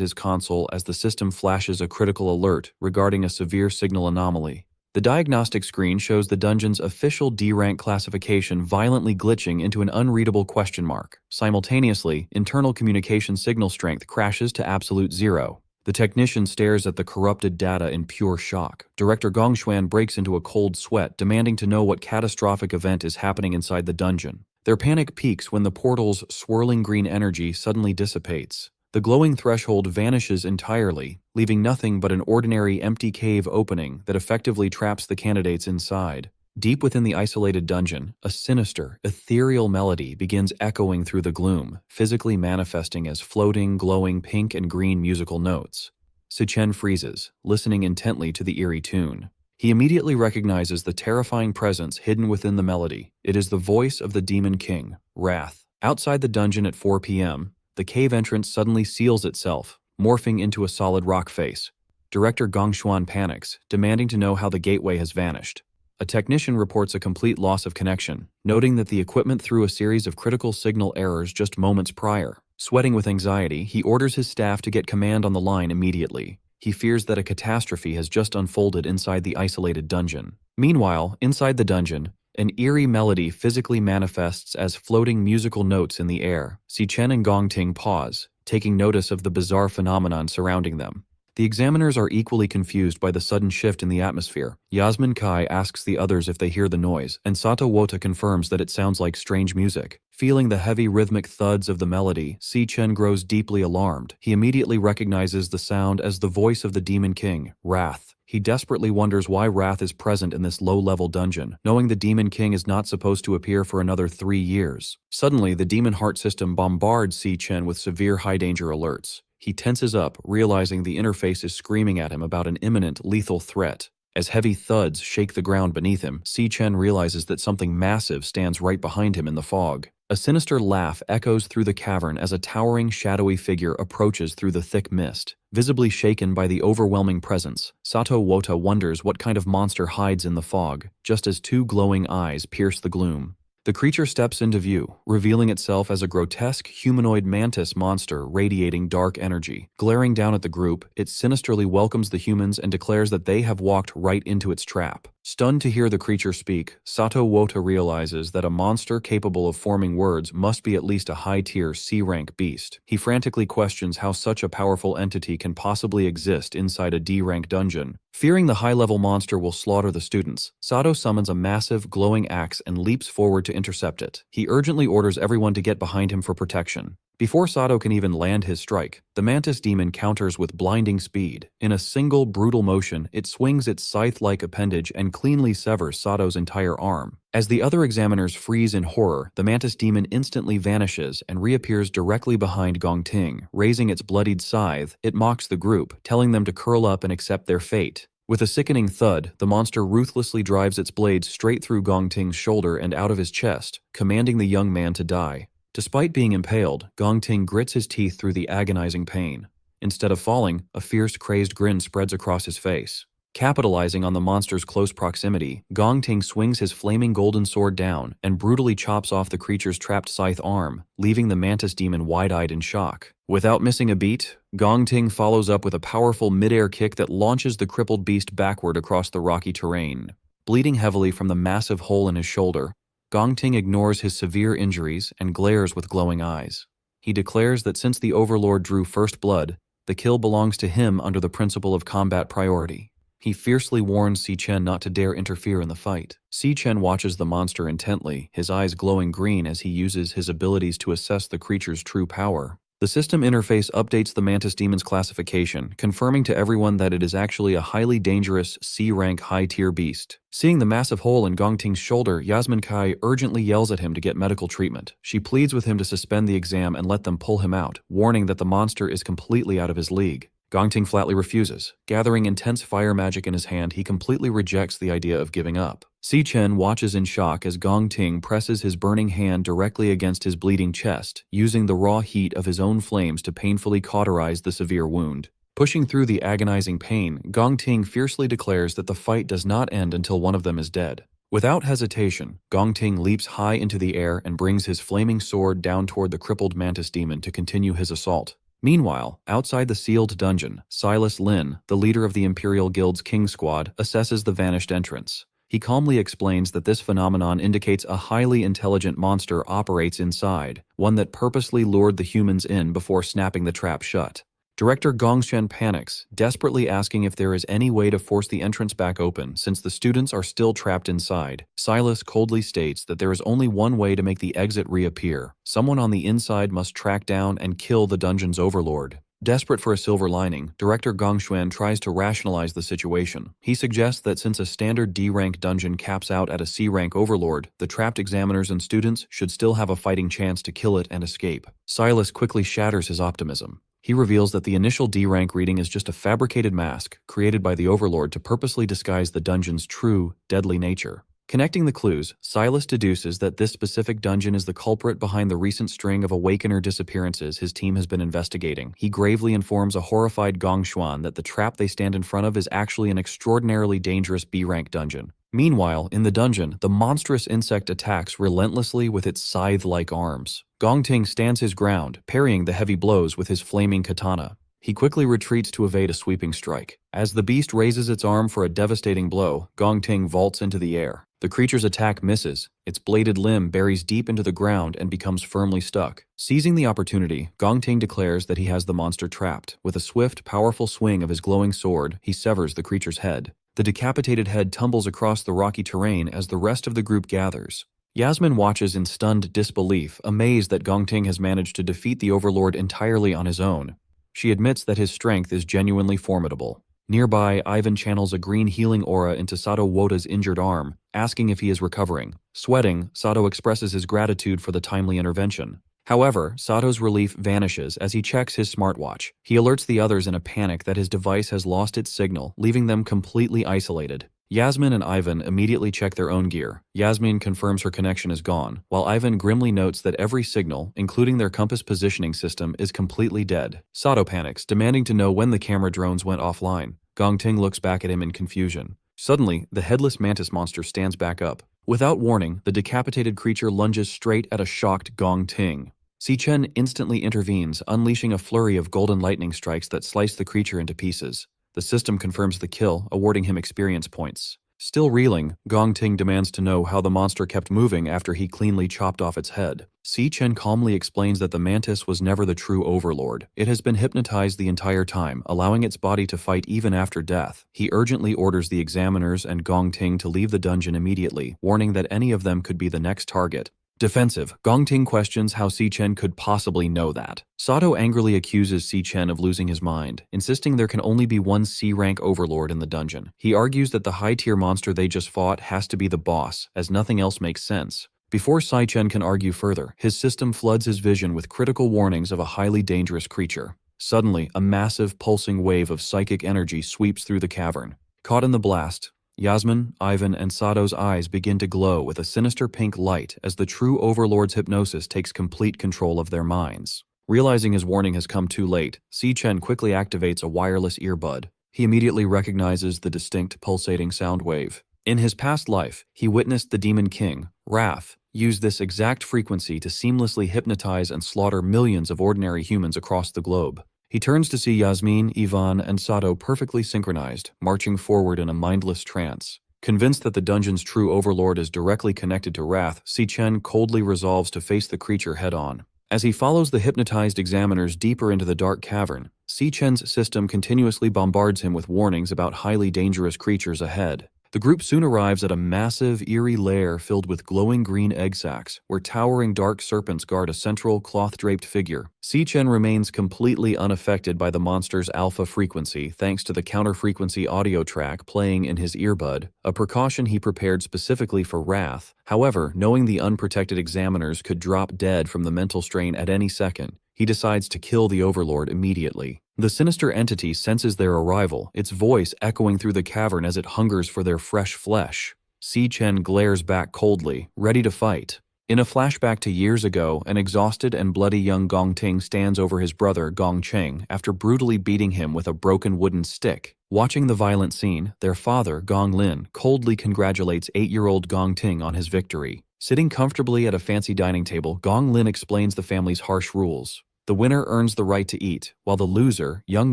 his console as the system flashes a critical alert regarding a severe signal anomaly. The diagnostic screen shows the dungeon's official D-rank classification violently glitching into an unreadable question mark. Simultaneously, internal communication signal strength crashes to absolute zero. The technician stares at the corrupted data in pure shock. Director Gongshuan breaks into a cold sweat, demanding to know what catastrophic event is happening inside the dungeon. Their panic peaks when the portal's swirling green energy suddenly dissipates. The glowing threshold vanishes entirely, leaving nothing but an ordinary empty cave opening that effectively traps the candidates inside. Deep within the isolated dungeon, a sinister, ethereal melody begins echoing through the gloom, physically manifesting as floating, glowing pink and green musical notes. Sichen freezes, listening intently to the eerie tune. He immediately recognizes the terrifying presence hidden within the melody. It is the voice of the Demon King, Wrath. Outside the dungeon at 4 p.m., the cave entrance suddenly seals itself, morphing into a solid rock face. Director Gongshuan panics, demanding to know how the gateway has vanished. A technician reports a complete loss of connection, noting that the equipment threw a series of critical signal errors just moments prior. Sweating with anxiety, he orders his staff to get command on the line immediately. He fears that a catastrophe has just unfolded inside the isolated dungeon. Meanwhile, inside the dungeon, an eerie melody physically manifests as floating musical notes in the air. Sichen and Gongting pause, taking notice of the bizarre phenomenon surrounding them. The examiners are equally confused by the sudden shift in the atmosphere. Yasmin Kai asks the others if they hear the noise, and Sato Wota confirms that it sounds like strange music. Feeling the heavy rhythmic thuds of the melody, Sichen grows deeply alarmed. He immediately recognizes the sound as the voice of the Demon King, Wrath. He desperately wonders why Wrath is present in this low-level dungeon, knowing the Demon King is not supposed to appear for another 3 years. Suddenly, the Demon Heart system bombards Sichen with severe high-danger alerts. He tenses up, realizing the interface is screaming at him about an imminent, lethal threat. As heavy thuds shake the ground beneath him, Sichen realizes that something massive stands right behind him in the fog. A sinister laugh echoes through the cavern as a towering, shadowy figure approaches through the thick mist. Visibly shaken by the overwhelming presence, Sato Wota wonders what kind of monster hides in the fog, just as 2 glowing eyes pierce the gloom. The creature steps into view, revealing itself as a grotesque humanoid mantis monster radiating dark energy. Glaring down at the group, it sinisterly welcomes the humans and declares that they have walked right into its trap. Stunned to hear the creature speak, Sato Wota realizes that a monster capable of forming words must be at least a high-tier C-rank beast. He frantically questions how such a powerful entity can possibly exist inside a D-rank dungeon. Fearing the high-level monster will slaughter the students, Sato summons a massive, glowing axe and leaps forward to intercept it. He urgently orders everyone to get behind him for protection. Before Sato can even land his strike, the mantis demon counters with blinding speed. In a single, brutal motion, it swings its scythe-like appendage and cleanly severs Sato's entire arm. As the other examiners freeze in horror, the mantis demon instantly vanishes and reappears directly behind Gongting. Raising its bloodied scythe, it mocks the group, telling them to curl up and accept their fate. With a sickening thud, the monster ruthlessly drives its blade straight through Gongting's shoulder and out of his chest, commanding the young man to die. Despite being impaled, Gongting grits his teeth through the agonizing pain. Instead of falling, a fierce, crazed grin spreads across his face. Capitalizing on the monster's close proximity, Gongting swings his flaming golden sword down and brutally chops off the creature's trapped scythe arm, leaving the mantis demon wide-eyed in shock. Without missing a beat, Gongting follows up with a powerful mid-air kick that launches the crippled beast backward across the rocky terrain. Bleeding heavily from the massive hole in his shoulder, Gongting ignores his severe injuries and glares with glowing eyes. He declares that since the Overlord drew first blood, the kill belongs to him under the principle of combat priority. He fiercely warns Sichen not to dare interfere in the fight. Sichen watches the monster intently, his eyes glowing green as he uses his abilities to assess the creature's true power. The system interface updates the Mantis Demon's classification, confirming to everyone that it is actually a highly dangerous C-rank high-tier beast. Seeing the massive hole in Gongting's shoulder, Yasmin Kai urgently yells at him to get medical treatment. She pleads with him to suspend the exam and let them pull him out, warning that the monster is completely out of his league. Gongting flatly refuses. Gathering intense fire magic in his hand, he completely rejects the idea of giving up. Si Chen watches in shock as Gongting presses his burning hand directly against his bleeding chest, using the raw heat of his own flames to painfully cauterize the severe wound. Pushing through the agonizing pain, Gongting fiercely declares that the fight does not end until one of them is dead. Without hesitation, Gongting leaps high into the air and brings his flaming sword down toward the crippled Mantis Demon to continue his assault. Meanwhile, outside the sealed dungeon, Silas Lin, the leader of the Imperial Guild's King Squad, assesses the vanished entrance. He calmly explains that this phenomenon indicates a highly intelligent monster operates inside, one that purposely lured the humans in before snapping the trap shut. Director Gongshen panics, desperately asking if there is any way to force the entrance back open since the students are still trapped inside. Silas coldly states that there is only one way to make the exit reappear. Someone on the inside must track down and kill the dungeon's overlord. Desperate for a silver lining, Director Gongshuan tries to rationalize the situation. He suggests that since a standard D-rank dungeon caps out at a C-rank overlord, the trapped examiners and students should still have a fighting chance to kill it and escape. Silas quickly shatters his optimism. He reveals that the initial D-rank reading is just a fabricated mask created by the overlord to purposely disguise the dungeon's true, deadly nature. Connecting the clues, Silas deduces that this specific dungeon is the culprit behind the recent string of Awakener disappearances his team has been investigating. He gravely informs a horrified Gongshuan that the trap they stand in front of is actually an extraordinarily dangerous B-rank dungeon. Meanwhile, in the dungeon, the monstrous insect attacks relentlessly with its scythe-like arms. Gongting stands his ground, parrying the heavy blows with his flaming katana. He quickly retreats to evade a sweeping strike. As the beast raises its arm for a devastating blow, Gongting vaults into the air. The creature's attack misses. Its bladed limb buries deep into the ground and becomes firmly stuck. Seizing the opportunity, Gongting declares that he has the monster trapped. With a swift, powerful swing of his glowing sword, he severs the creature's head. The decapitated head tumbles across the rocky terrain as the rest of the group gathers. Yasmin watches in stunned disbelief, amazed that Gongting has managed to defeat the overlord entirely on his own. She admits that his strength is genuinely formidable. Nearby, Ivan channels a green healing aura into Sato Wota's injured arm, asking if he is recovering. Sweating, Sato expresses his gratitude for the timely intervention. However, Sato's relief vanishes as he checks his smartwatch. He alerts the others in a panic that his device has lost its signal, leaving them completely isolated. Yasmin and Ivan immediately check their own gear. Yasmin confirms her connection is gone, while Ivan grimly notes that every signal, including their compass positioning system, is completely dead. Sato panics, demanding to know when the camera drones went offline. Gongting looks back at him in confusion. Suddenly, the headless mantis monster stands back up. Without warning, the decapitated creature lunges straight at a shocked Gongting. Si Chen instantly intervenes, unleashing a flurry of golden lightning strikes that slice the creature into pieces. The system confirms the kill, awarding him experience points. Still reeling, Gongting demands to know how the monster kept moving after he cleanly chopped off its head. Si Chen calmly explains that the mantis was never the true overlord. It has been hypnotized the entire time, allowing its body to fight even after death. He urgently orders the examiners and Gongting to leave the dungeon immediately, warning that any of them could be the next target. Defensive, Gongting questions how Si Chen could possibly know that. Sato angrily accuses Si Chen of losing his mind, insisting there can only be one C-rank overlord in the dungeon. He argues that the high-tier monster they just fought has to be the boss, as nothing else makes sense. Before Si Chen can argue further, his system floods his vision with critical warnings of a highly dangerous creature. Suddenly, a massive, pulsing wave of psychic energy sweeps through the cavern. Caught in the blast, Yasmin, Ivan, and Sato's eyes begin to glow with a sinister pink light as the true overlord's hypnosis takes complete control of their minds. Realizing his warning has come too late, Si Chen quickly activates a wireless earbud. He immediately recognizes the distinct pulsating sound wave. In his past life, he witnessed the Demon King, Wrath, use this exact frequency to seamlessly hypnotize and slaughter millions of ordinary humans across the globe. He turns to see Yasmin, Ivan, and Sato perfectly synchronized, marching forward in a mindless trance. Convinced that the dungeon's true overlord is directly connected to Wrath, Si Chen coldly resolves to face the creature head-on. As he follows the hypnotized examiners deeper into the dark cavern, Si Chen's system continuously bombards him with warnings about highly dangerous creatures ahead. The group soon arrives at a massive, eerie lair filled with glowing green egg sacs, where towering dark serpents guard a central, cloth-draped figure. Si-Chen remains completely unaffected by the monster's alpha frequency thanks to the counter-frequency audio track playing in his earbud, a precaution he prepared specifically for Wrath. However, knowing the unprotected examiners could drop dead from the mental strain at any second, he decides to kill the Overlord immediately. The sinister entity senses their arrival, its voice echoing through the cavern as it hungers for their fresh flesh. Si-Chen glares back coldly, ready to fight. In a flashback to years ago, an exhausted and bloody young Gong Ting stands over his brother Gong Cheng after brutally beating him with a broken wooden stick. Watching the violent scene, their father, Gong Lin, coldly congratulates 8-year-old Gong Ting on his victory. Sitting comfortably at a fancy dining table, Gong Lin explains the family's harsh rules. The winner earns the right to eat, while the loser, young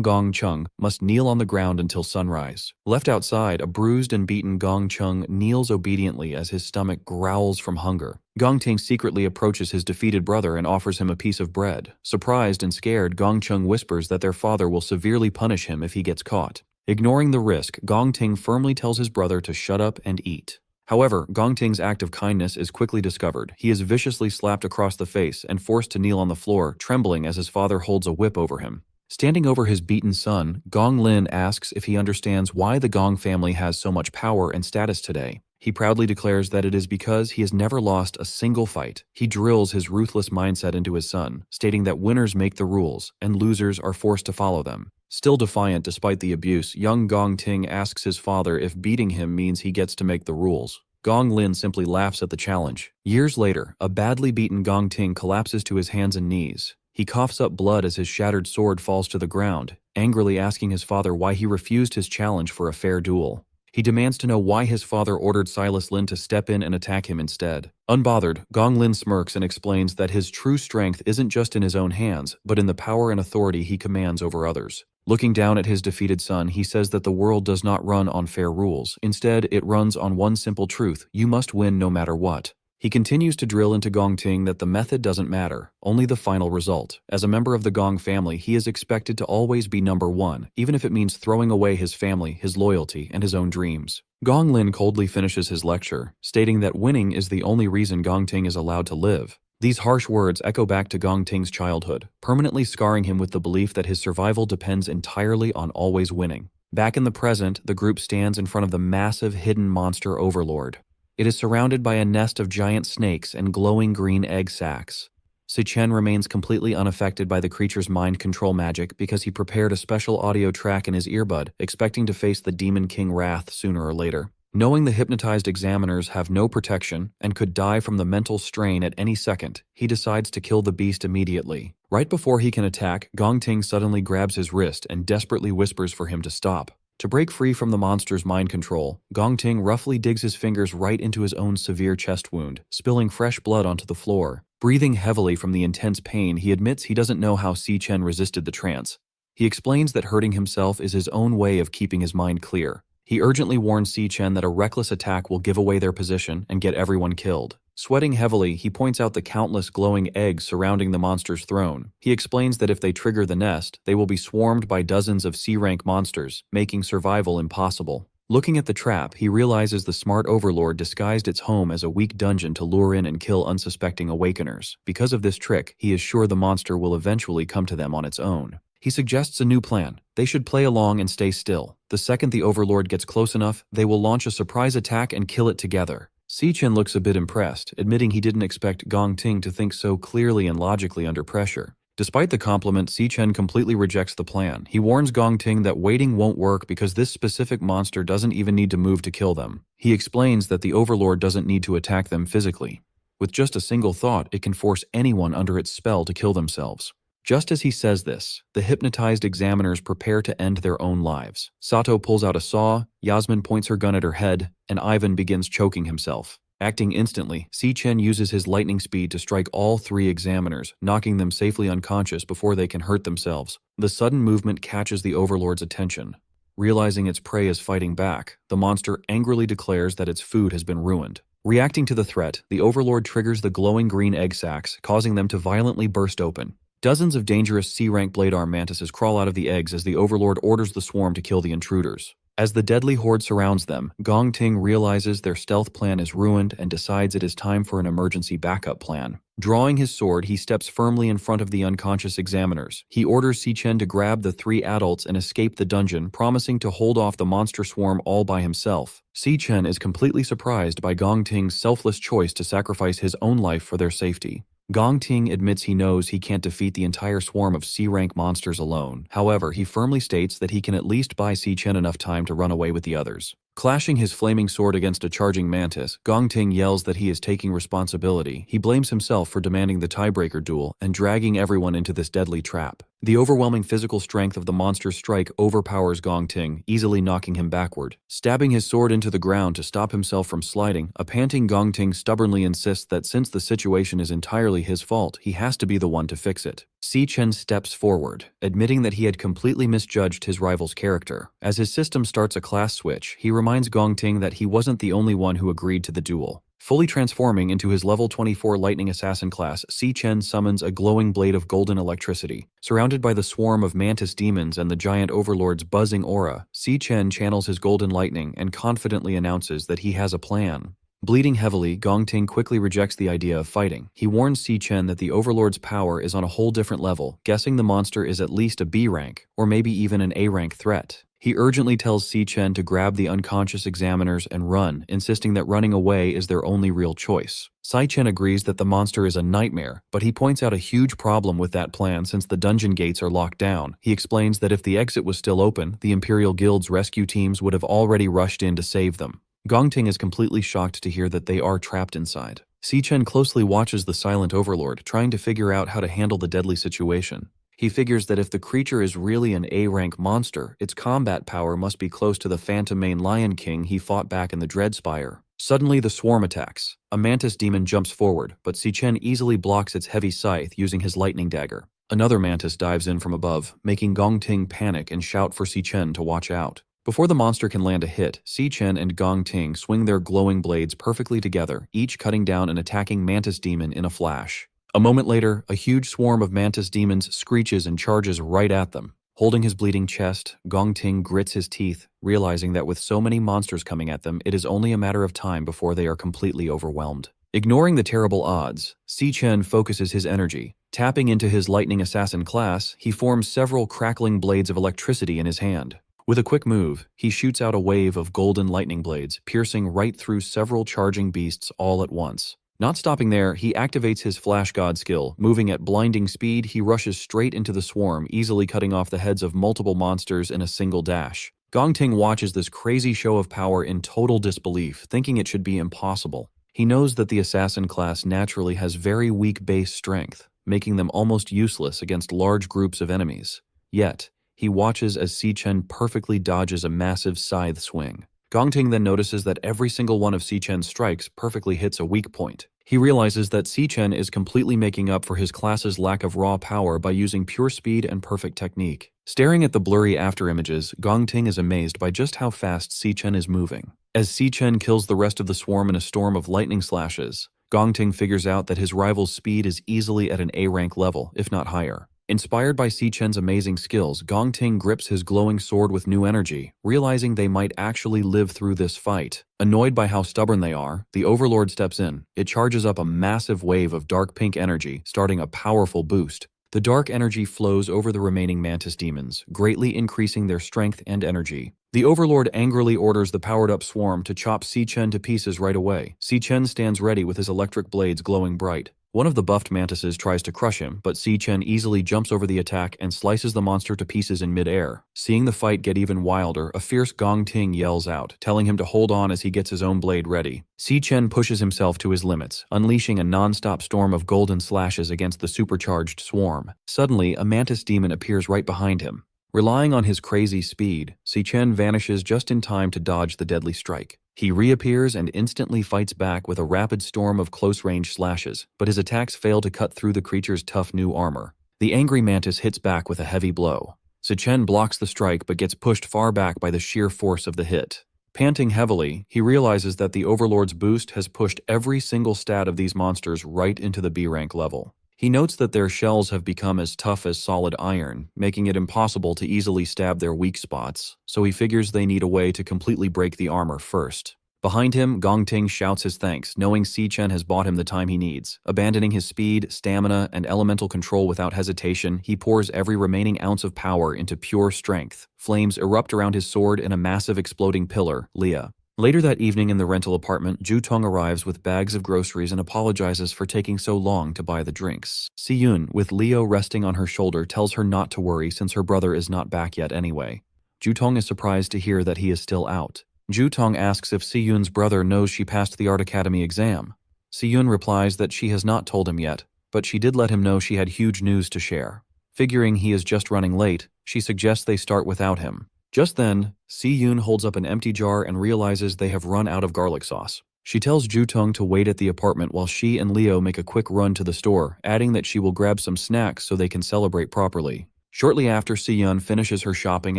Gong Chung, must kneel on the ground until sunrise. Left outside, a bruised and beaten Gong Chung kneels obediently as his stomach growls from hunger. Gong Ting secretly approaches his defeated brother and offers him a piece of bread. Surprised and scared, Gong Chung whispers that their father will severely punish him if he gets caught. Ignoring the risk, Gong Ting firmly tells his brother to shut up and eat. However, Gong Ting's act of kindness is quickly discovered. He is viciously slapped across the face and forced to kneel on the floor, trembling as his father holds a whip over him. Standing over his beaten son, Gong Lin asks if he understands why the Gong family has so much power and status today. He proudly declares that it is because he has never lost a single fight. He drills his ruthless mindset into his son, stating that winners make the rules and losers are forced to follow them. Still defiant despite the abuse, young Gong Ting asks his father if beating him means he gets to make the rules. Gong Lin simply laughs at the challenge. Years later, a badly beaten Gong Ting collapses to his hands and knees. He coughs up blood as his shattered sword falls to the ground, angrily asking his father why he refused his challenge for a fair duel. He demands to know why his father ordered Silas Lin to step in and attack him instead. Unbothered, Gong Lin smirks and explains that his true strength isn't just in his own hands, but in the power and authority he commands over others. Looking down at his defeated son, he says that the world does not run on fair rules. Instead, it runs on one simple truth: you must win no matter what. He continues to drill into Gong Ting that the method doesn't matter, only the final result. As a member of the Gong family, he is expected to always be number one, even if it means throwing away his family, his loyalty, and his own dreams. Gong Lin coldly finishes his lecture, stating that winning is the only reason Gong Ting is allowed to live. These harsh words echo back to Gong Ting's childhood, permanently scarring him with the belief that his survival depends entirely on always winning. Back in the present, the group stands in front of the massive hidden monster Overlord. It is surrounded by a nest of giant snakes and glowing green egg sacs. Si-Chen remains completely unaffected by the creature's mind control magic because he prepared a special audio track in his earbud, expecting to face the Demon King Wrath sooner or later. Knowing the hypnotized examiners have no protection and could die from the mental strain at any second, he decides to kill the beast immediately. Right before he can attack, Gong Ting suddenly grabs his wrist and desperately whispers for him to stop. To break free from the monster's mind control, Gong Ting roughly digs his fingers right into his own severe chest wound, spilling fresh blood onto the floor. Breathing heavily from the intense pain, he admits he doesn't know how Si-Chen resisted the trance. He explains that hurting himself is his own way of keeping his mind clear. He urgently warns Si-Chen that a reckless attack will give away their position and get everyone killed. Sweating heavily, he points out the countless glowing eggs surrounding the monster's throne. He explains that if they trigger the nest, they will be swarmed by dozens of C-rank monsters, making survival impossible. Looking at the trap, he realizes the smart Overlord disguised its home as a weak dungeon to lure in and kill unsuspecting awakeners. Because of this trick, he is sure the monster will eventually come to them on its own. He suggests a new plan. They should play along and stay still. The second the Overlord gets close enough, they will launch a surprise attack and kill it together. Si-Chen looks a bit impressed, admitting he didn't expect Gong Ting to think so clearly and logically under pressure. Despite the compliment, Si-Chen completely rejects the plan. He warns Gong Ting that waiting won't work because this specific monster doesn't even need to move to kill them. He explains that the Overlord doesn't need to attack them physically. With just a single thought, it can force anyone under its spell to kill themselves. Just as he says this, the hypnotized examiners prepare to end their own lives. Sato pulls out a saw, Yasmin points her gun at her head, and Ivan begins choking himself. Acting instantly, Si-Chen uses his lightning speed to strike all three examiners, knocking them safely unconscious before they can hurt themselves. The sudden movement catches the Overlord's attention. Realizing its prey is fighting back, the monster angrily declares that its food has been ruined. Reacting to the threat, the Overlord triggers the glowing green egg sacs, causing them to violently burst open. Dozens of dangerous C-rank blade arm mantises crawl out of the eggs as the Overlord orders the swarm to kill the intruders. As the deadly horde surrounds them, Gong Ting realizes their stealth plan is ruined and decides it is time for an emergency backup plan. Drawing his sword, he steps firmly in front of the unconscious examiners. He orders Si Chen to grab the 3 adults and escape the dungeon, promising to hold off the monster swarm all by himself. Si Chen is completely surprised by Gong Ting's selfless choice to sacrifice his own life for their safety. Gong Ting admits he knows he can't defeat the entire swarm of C-rank monsters alone. However, he firmly states that he can at least buy Si Chen enough time to run away with the others. Clashing his flaming sword against a charging mantis, Gong Ting yells that he is taking responsibility. He blames himself for demanding the tiebreaker duel and dragging everyone into this deadly trap. The overwhelming physical strength of the monster's strike overpowers Gong Ting, easily knocking him backward. Stabbing his sword into the ground to stop himself from sliding, a panting Gong Ting stubbornly insists that since the situation is entirely his fault, he has to be the one to fix it. Si Chen steps forward, admitting that he had completely misjudged his rival's character. As his system starts a class switch, he reminds Gong Ting that he wasn't the only one who agreed to the duel. Fully transforming into his level 24 lightning assassin class, Si Chen summons a glowing blade of golden electricity. Surrounded by the swarm of mantis demons and the giant overlord's buzzing aura, Si Chen channels his golden lightning and confidently announces that he has a plan. Bleeding heavily, Gong Ting quickly rejects the idea of fighting. He warns Si Chen that the Overlord's power is on a whole different level, guessing the monster is at least a B rank, or maybe even an A rank threat. He urgently tells Si Chen to grab the unconscious examiners and run, insisting that running away is their only real choice. Si Chen agrees that the monster is a nightmare, but he points out a huge problem with that plan since the dungeon gates are locked down. He explains that if the exit was still open, the Imperial Guild's rescue teams would have already rushed in to save them. Gong Ting is completely shocked to hear that they are trapped inside. Si Chen closely watches the silent overlord, trying to figure out how to handle the deadly situation. He figures that if the creature is really an A-rank monster, its combat power must be close to the Phantom Mane Lion King he fought back in the Dreadspire. Suddenly, the swarm attacks. A mantis demon jumps forward, but Si Chen easily blocks its heavy scythe using his lightning dagger. Another mantis dives in from above, making Gong Ting panic and shout for Si Chen to watch out. Before the monster can land a hit, Si Chen and Gong Ting swing their glowing blades perfectly together, each cutting down an attacking mantis demon in a flash. A moment later, a huge swarm of mantis demons screeches and charges right at them. Holding his bleeding chest, Gong Ting grits his teeth, realizing that with so many monsters coming at them, it is only a matter of time before they are completely overwhelmed. Ignoring the terrible odds, Si Chen focuses his energy. Tapping into his lightning assassin class, he forms several crackling blades of electricity in his hand. With a quick move, he shoots out a wave of golden lightning blades, piercing right through several charging beasts all at once. Not stopping there, he activates his Flash God skill. Moving at blinding speed, he rushes straight into the swarm, easily cutting off the heads of multiple monsters in a single dash. Gong Ting watches this crazy show of power in total disbelief, thinking it should be impossible. He knows that the assassin class naturally has very weak base strength, making them almost useless against large groups of enemies. Yet, he watches as Si Chen perfectly dodges a massive scythe swing. Gong Ting then notices that every single one of Si Chen's strikes perfectly hits a weak point. He realizes that Si Chen is completely making up for his class's lack of raw power by using pure speed and perfect technique. Staring at the blurry afterimages, Gong Ting is amazed by just how fast Si Chen is moving. As Si Chen kills the rest of the swarm in a storm of lightning slashes, Gong Ting figures out that his rival's speed is easily at an A-rank level, if not higher. Inspired by Si Chen's amazing skills, Gong Ting grips his glowing sword with new energy, realizing they might actually live through this fight. Annoyed by how stubborn they are, the Overlord steps in. It charges up a massive wave of dark pink energy, starting a powerful boost. The dark energy flows over the remaining mantis demons, greatly increasing their strength and energy. The Overlord angrily orders the powered-up swarm to chop Si Chen to pieces right away. Si Chen stands ready with his electric blades glowing bright. One of the buffed mantises tries to crush him, but Si Chen easily jumps over the attack and slices the monster to pieces in mid-air. Seeing the fight get even wilder, a fierce Gong Ting yells out, telling him to hold on as he gets his own blade ready. Si Chen pushes himself to his limits, unleashing a non-stop storm of golden slashes against the supercharged swarm. Suddenly, a mantis demon appears right behind him. Relying on his crazy speed, Si Chen vanishes just in time to dodge the deadly strike. He reappears and instantly fights back with a rapid storm of close-range slashes, but his attacks fail to cut through the creature's tough new armor. The angry mantis hits back with a heavy blow. Si Chen blocks the strike but gets pushed far back by the sheer force of the hit. Panting heavily, he realizes that the Overlord's boost has pushed every single stat of these monsters right into the B-rank level. He notes that their shells have become as tough as solid iron, making it impossible to easily stab their weak spots, so he figures they need a way to completely break the armor first. Behind him, Gong Ting shouts his thanks, knowing Si Chen has bought him the time he needs. Abandoning his speed, stamina, and elemental control without hesitation, he pours every remaining ounce of power into pure strength. Flames erupt around his sword in a massive exploding pillar, Leah. Later that evening in the rental apartment, Ju Tong arrives with bags of groceries and apologizes for taking so long to buy the drinks. Si Yun, with Leo resting on her shoulder, tells her not to worry since her brother is not back yet anyway. Ju Tong is surprised to hear that he is still out. Ju Tong asks if Si Yun's brother knows she passed the Art Academy exam. Si Yun replies that she has not told him yet, but she did let him know she had huge news to share. Figuring he is just running late, she suggests they start without him. Just then, Si Yun holds up an empty jar and realizes they have run out of garlic sauce. She tells Ju Tong to wait at the apartment while she and Leo make a quick run to the store, adding that she will grab some snacks so they can celebrate properly. Shortly after, Si Yun finishes her shopping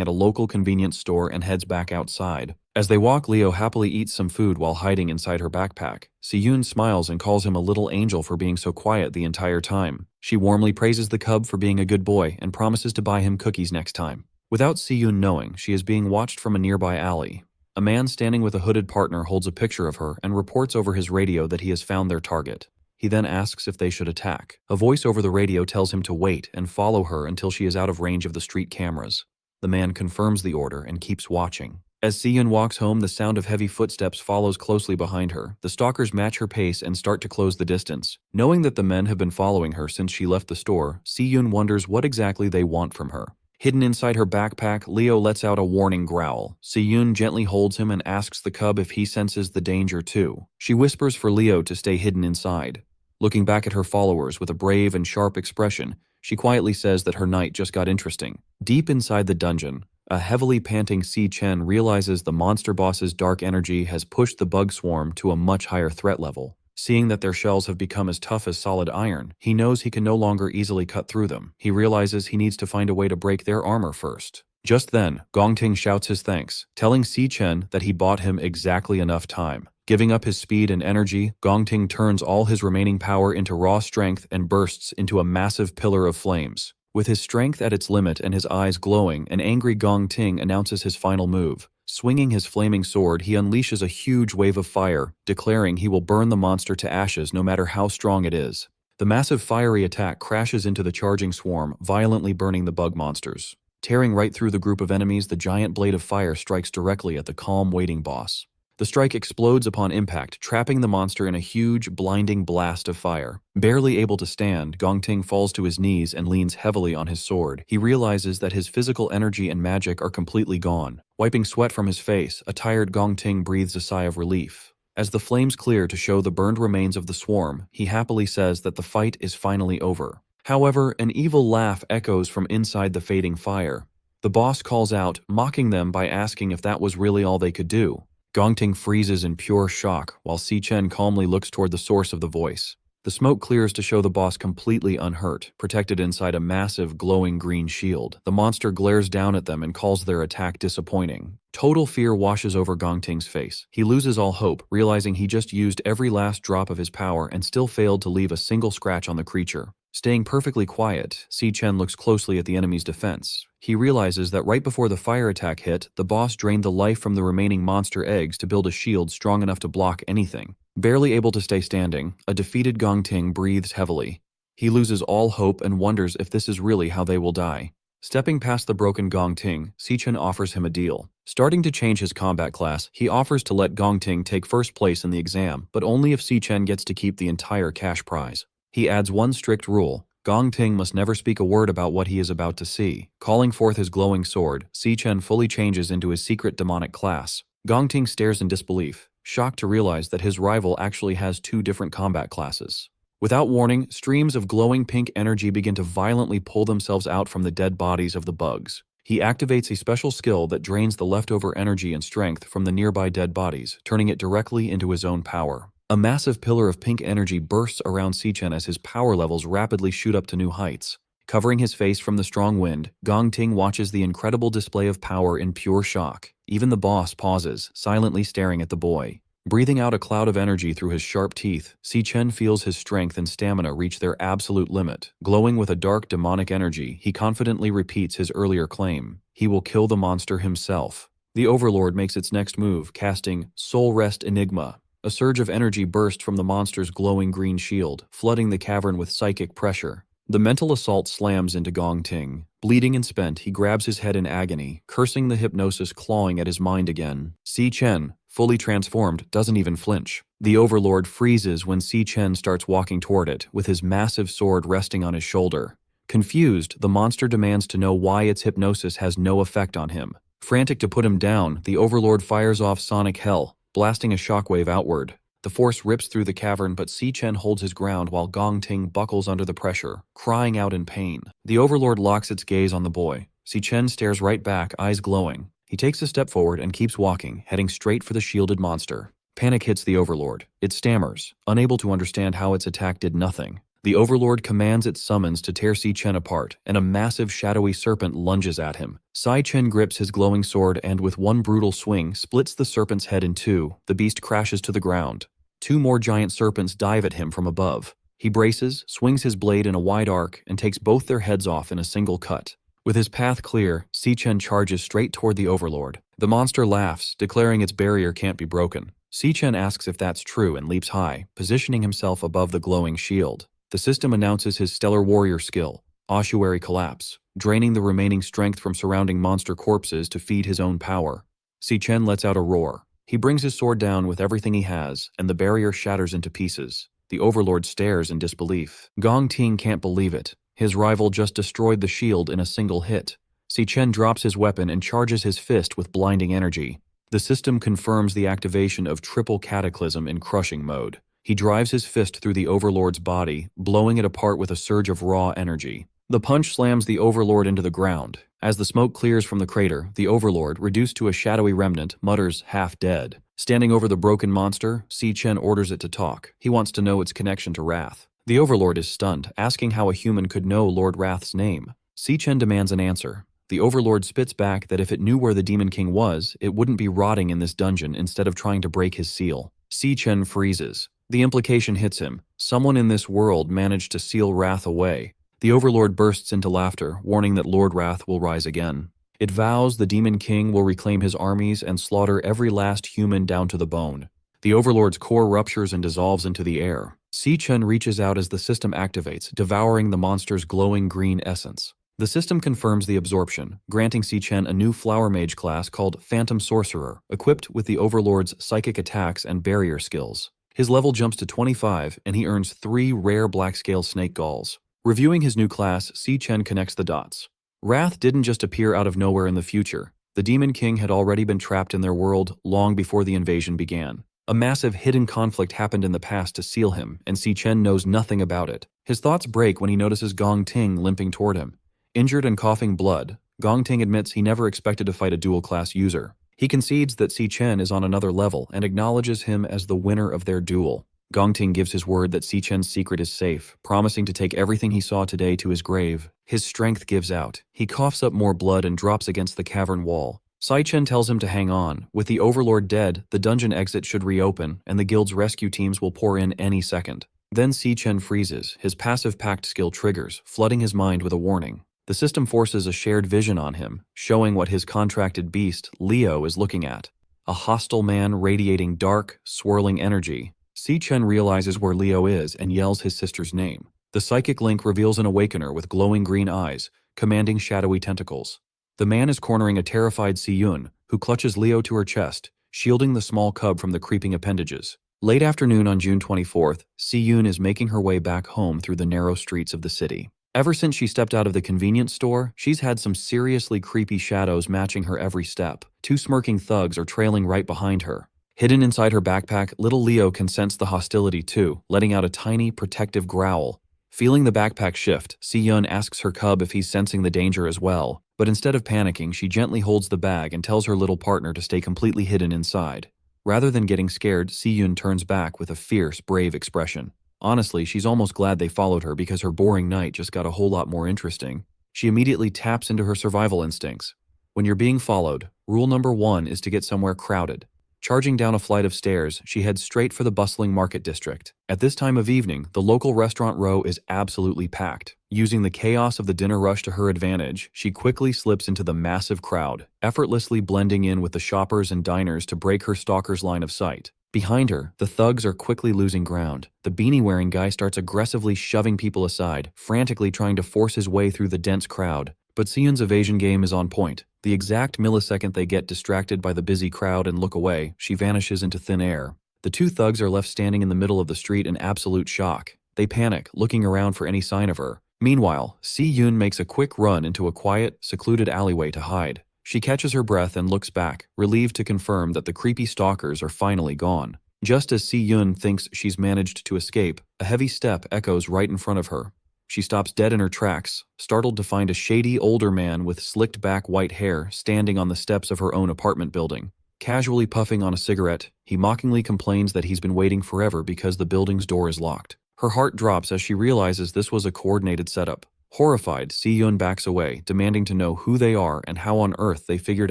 at a local convenience store and heads back outside. As they walk, Leo happily eats some food while hiding inside her backpack. Si Yun smiles and calls him a little angel for being so quiet the entire time. She warmly praises the cub for being a good boy and promises to buy him cookies next time. Without Si Yun knowing, she is being watched from a nearby alley. A man standing with a hooded partner holds a picture of her and reports over his radio that he has found their target. He then asks if they should attack. A voice over the radio tells him to wait and follow her until she is out of range of the street cameras. The man confirms the order and keeps watching. As Si Yun walks home, the sound of heavy footsteps follows closely behind her. The stalkers match her pace and start to close the distance. Knowing that the men have been following her since she left the store, Si Yun wonders what exactly they want from her. Hidden inside her backpack, Leo lets out a warning growl. Si Yun gently holds him and asks the cub if he senses the danger too. She whispers for Leo to stay hidden inside. Looking back at her followers with a brave and sharp expression, she quietly says that her night just got interesting. Deep inside the dungeon, a heavily panting Si Chen realizes the monster boss's dark energy has pushed the bug swarm to a much higher threat level. Seeing that their shells have become as tough as solid iron, he knows he can no longer easily cut through them. He realizes he needs to find a way to break their armor first. Just then, Gong Ting shouts his thanks, telling Si Chen that he bought him exactly enough time. Giving up his speed and energy, Gong Ting turns all his remaining power into raw strength and bursts into a massive pillar of flames. With his strength at its limit and his eyes glowing, an angry Gong Ting announces his final move. Swinging his flaming sword, he unleashes a huge wave of fire, declaring he will burn the monster to ashes no matter how strong it is. The massive fiery attack crashes into the charging swarm, violently burning the bug monsters. Tearing right through the group of enemies, the giant blade of fire strikes directly at the calm, waiting boss. The strike explodes upon impact, trapping the monster in a huge, blinding blast of fire. Barely able to stand, Gong Ting falls to his knees and leans heavily on his sword. He realizes that his physical energy and magic are completely gone. Wiping sweat from his face, a tired Gong Ting breathes a sigh of relief. As the flames clear to show the burned remains of the swarm, he happily says that the fight is finally over. However, an evil laugh echoes from inside the fading fire. The boss calls out, mocking them by asking if that was really all they could do. Gong Ting freezes in pure shock, while Si Chen calmly looks toward the source of the voice. The smoke clears to show the boss completely unhurt, protected inside a massive, glowing green shield. The monster glares down at them and calls their attack disappointing. Total fear washes over Gong Ting's face. He loses all hope, realizing he just used every last drop of his power and still failed to leave a single scratch on the creature. Staying perfectly quiet, Si Chen looks closely at the enemy's defense. He realizes that right before the fire attack hit, the boss drained the life from the remaining monster eggs to build a shield strong enough to block anything. Barely able to stay standing, a defeated Gong Ting breathes heavily. He loses all hope and wonders if this is really how they will die. Stepping past the broken Gong Ting, Si Chen offers him a deal. Starting to change his combat class, he offers to let Gong Ting take first place in the exam, but only if Si Chen gets to keep the entire cash prize. He adds one strict rule. Gong Ting must never speak a word about what he is about to see. Calling forth his glowing sword, Si Chen fully changes into his secret demonic class. Gong Ting stares in disbelief, shocked to realize that his rival actually has two different combat classes. Without warning, streams of glowing pink energy begin to violently pull themselves out from the dead bodies of the bugs. He activates a special skill that drains the leftover energy and strength from the nearby dead bodies, turning it directly into his own power. A massive pillar of pink energy bursts around Si Chen as his power levels rapidly shoot up to new heights. Covering his face from the strong wind, Gong Ting watches the incredible display of power in pure shock. Even the boss pauses, silently staring at the boy. Breathing out a cloud of energy through his sharp teeth, Si Chen feels his strength and stamina reach their absolute limit. Glowing with a dark demonic energy, he confidently repeats his earlier claim. He will kill the monster himself. The Overlord makes its next move, casting Soul Rest Enigma. A surge of energy burst from the monster's glowing green shield, flooding the cavern with psychic pressure. The mental assault slams into Gong Ting. Bleeding and spent, he grabs his head in agony, cursing the hypnosis clawing at his mind again. Si Chen, fully transformed, doesn't even flinch. The Overlord freezes when Si Chen starts walking toward it, with his massive sword resting on his shoulder. Confused, the monster demands to know why its hypnosis has no effect on him. Frantic to put him down, the Overlord fires off Sonic Hell, blasting a shockwave outward. The force rips through the cavern, but Si Chen holds his ground while Gong Ting buckles under the pressure, crying out in pain. The Overlord locks its gaze on the boy. Si Chen stares right back, eyes glowing. He takes a step forward and keeps walking, heading straight for the shielded monster. Panic hits the Overlord. It stammers, unable to understand how its attack did nothing. The Overlord commands its summons to tear Si Chen apart, and a massive shadowy serpent lunges at him. Si Chen grips his glowing sword and with one brutal swing splits the serpent's head in two. The beast crashes to the ground. Two more giant serpents dive at him from above. He braces, swings his blade in a wide arc, and takes both their heads off in a single cut. With his path clear, Si Chen charges straight toward the Overlord. The monster laughs, declaring its barrier can't be broken. Si Chen asks if that's true and leaps high, positioning himself above the glowing shield. The system announces his stellar warrior skill, Ossuary Collapse, draining the remaining strength from surrounding monster corpses to feed his own power. Si Chen lets out a roar. He brings his sword down with everything he has, and the barrier shatters into pieces. The Overlord stares in disbelief. Gong Ting can't believe it. His rival just destroyed the shield in a single hit. Si Chen drops his weapon and charges his fist with blinding energy. The system confirms the activation of Triple Cataclysm in crushing mode. He drives his fist through the Overlord's body, blowing it apart with a surge of raw energy. The punch slams the Overlord into the ground. As the smoke clears from the crater, the Overlord, reduced to a shadowy remnant, mutters, half dead. Standing over the broken monster, Si Chen orders it to talk. He wants to know its connection to Wrath. The Overlord is stunned, asking how a human could know Lord Wrath's name. Si Chen demands an answer. The Overlord spits back that if it knew where the Demon King was, it wouldn't be rotting in this dungeon instead of trying to break his seal. Si Chen freezes. The implication hits him. Someone in this world managed to seal Wrath away. The Overlord bursts into laughter, warning that Lord Wrath will rise again. It vows the Demon King will reclaim his armies and slaughter every last human down to the bone. The Overlord's core ruptures and dissolves into the air. Si Chen reaches out as the system activates, devouring the monster's glowing green essence. The system confirms the absorption, granting Si Chen a new Flower Mage class called Phantom Sorcerer, equipped with the Overlord's psychic attacks and barrier skills. His level jumps to 25, and he earns 3 rare black-scale snake galls. Reviewing his new class, Si Chen connects the dots. Wrath didn't just appear out of nowhere in the future. The Demon King had already been trapped in their world long before the invasion began. A massive hidden conflict happened in the past to seal him, and Si Chen knows nothing about it. His thoughts break when he notices Gong Ting limping toward him. Injured and coughing blood, Gong Ting admits he never expected to fight a dual-class user. He concedes that Si Chen is on another level and acknowledges him as the winner of their duel. Gong Ting gives his word that Si Chen's secret is safe, promising to take everything he saw today to his grave. His strength gives out. He coughs up more blood and drops against the cavern wall. Si Chen tells him to hang on. With the Overlord dead, the dungeon exit should reopen, and the guild's rescue teams will pour in any second. Then Si Chen freezes. His passive pact skill triggers, flooding his mind with a warning. The system forces a shared vision on him, showing what his contracted beast, Leo, is looking at. A hostile man radiating dark, swirling energy. Si Chen realizes where Leo is and yells his sister's name. The psychic link reveals an awakener with glowing green eyes, commanding shadowy tentacles. The man is cornering a terrified Si Yun, who clutches Leo to her chest, shielding the small cub from the creeping appendages. Late afternoon on June 24th, Si Yun is making her way back home through the narrow streets of the city. Ever since she stepped out of the convenience store, she's had some seriously creepy shadows matching her every step. 2 smirking thugs are trailing right behind her. Hidden inside her backpack, little Leo can sense the hostility too, letting out a tiny, protective growl. Feeling the backpack shift, Si Yun asks her cub if he's sensing the danger as well, but instead of panicking, she gently holds the bag and tells her little partner to stay completely hidden inside. Rather than getting scared, Si Yun turns back with a fierce, brave expression. Honestly, she's almost glad they followed her because her boring night just got a whole lot more interesting. She immediately taps into her survival instincts. When you're being followed, rule number 1 is to get somewhere crowded. Charging down a flight of stairs, she heads straight for the bustling market district. At this time of evening, the local restaurant row is absolutely packed. Using the chaos of the dinner rush to her advantage, she quickly slips into the massive crowd, effortlessly blending in with the shoppers and diners to break her stalker's line of sight. Behind her, the thugs are quickly losing ground. The beanie-wearing guy starts aggressively shoving people aside, frantically trying to force his way through the dense crowd. But Seon's evasion game is on point. The exact millisecond they get distracted by the busy crowd and look away, she vanishes into thin air. The two thugs are left standing in the middle of the street in absolute shock. They panic, looking around for any sign of her. Meanwhile, Si-yoon makes a quick run into a quiet, secluded alleyway to hide. She catches her breath and looks back, relieved to confirm that the creepy stalkers are finally gone. Just as Si-yoon thinks she's managed to escape, a heavy step echoes right in front of her. She stops dead in her tracks, startled to find a shady older man with slicked back white hair standing on the steps of her own apartment building. Casually puffing on a cigarette, he mockingly complains that he's been waiting forever because the building's door is locked. Her heart drops as she realizes this was a coordinated setup. Horrified, Si-yoon backs away, demanding to know who they are and how on earth they figured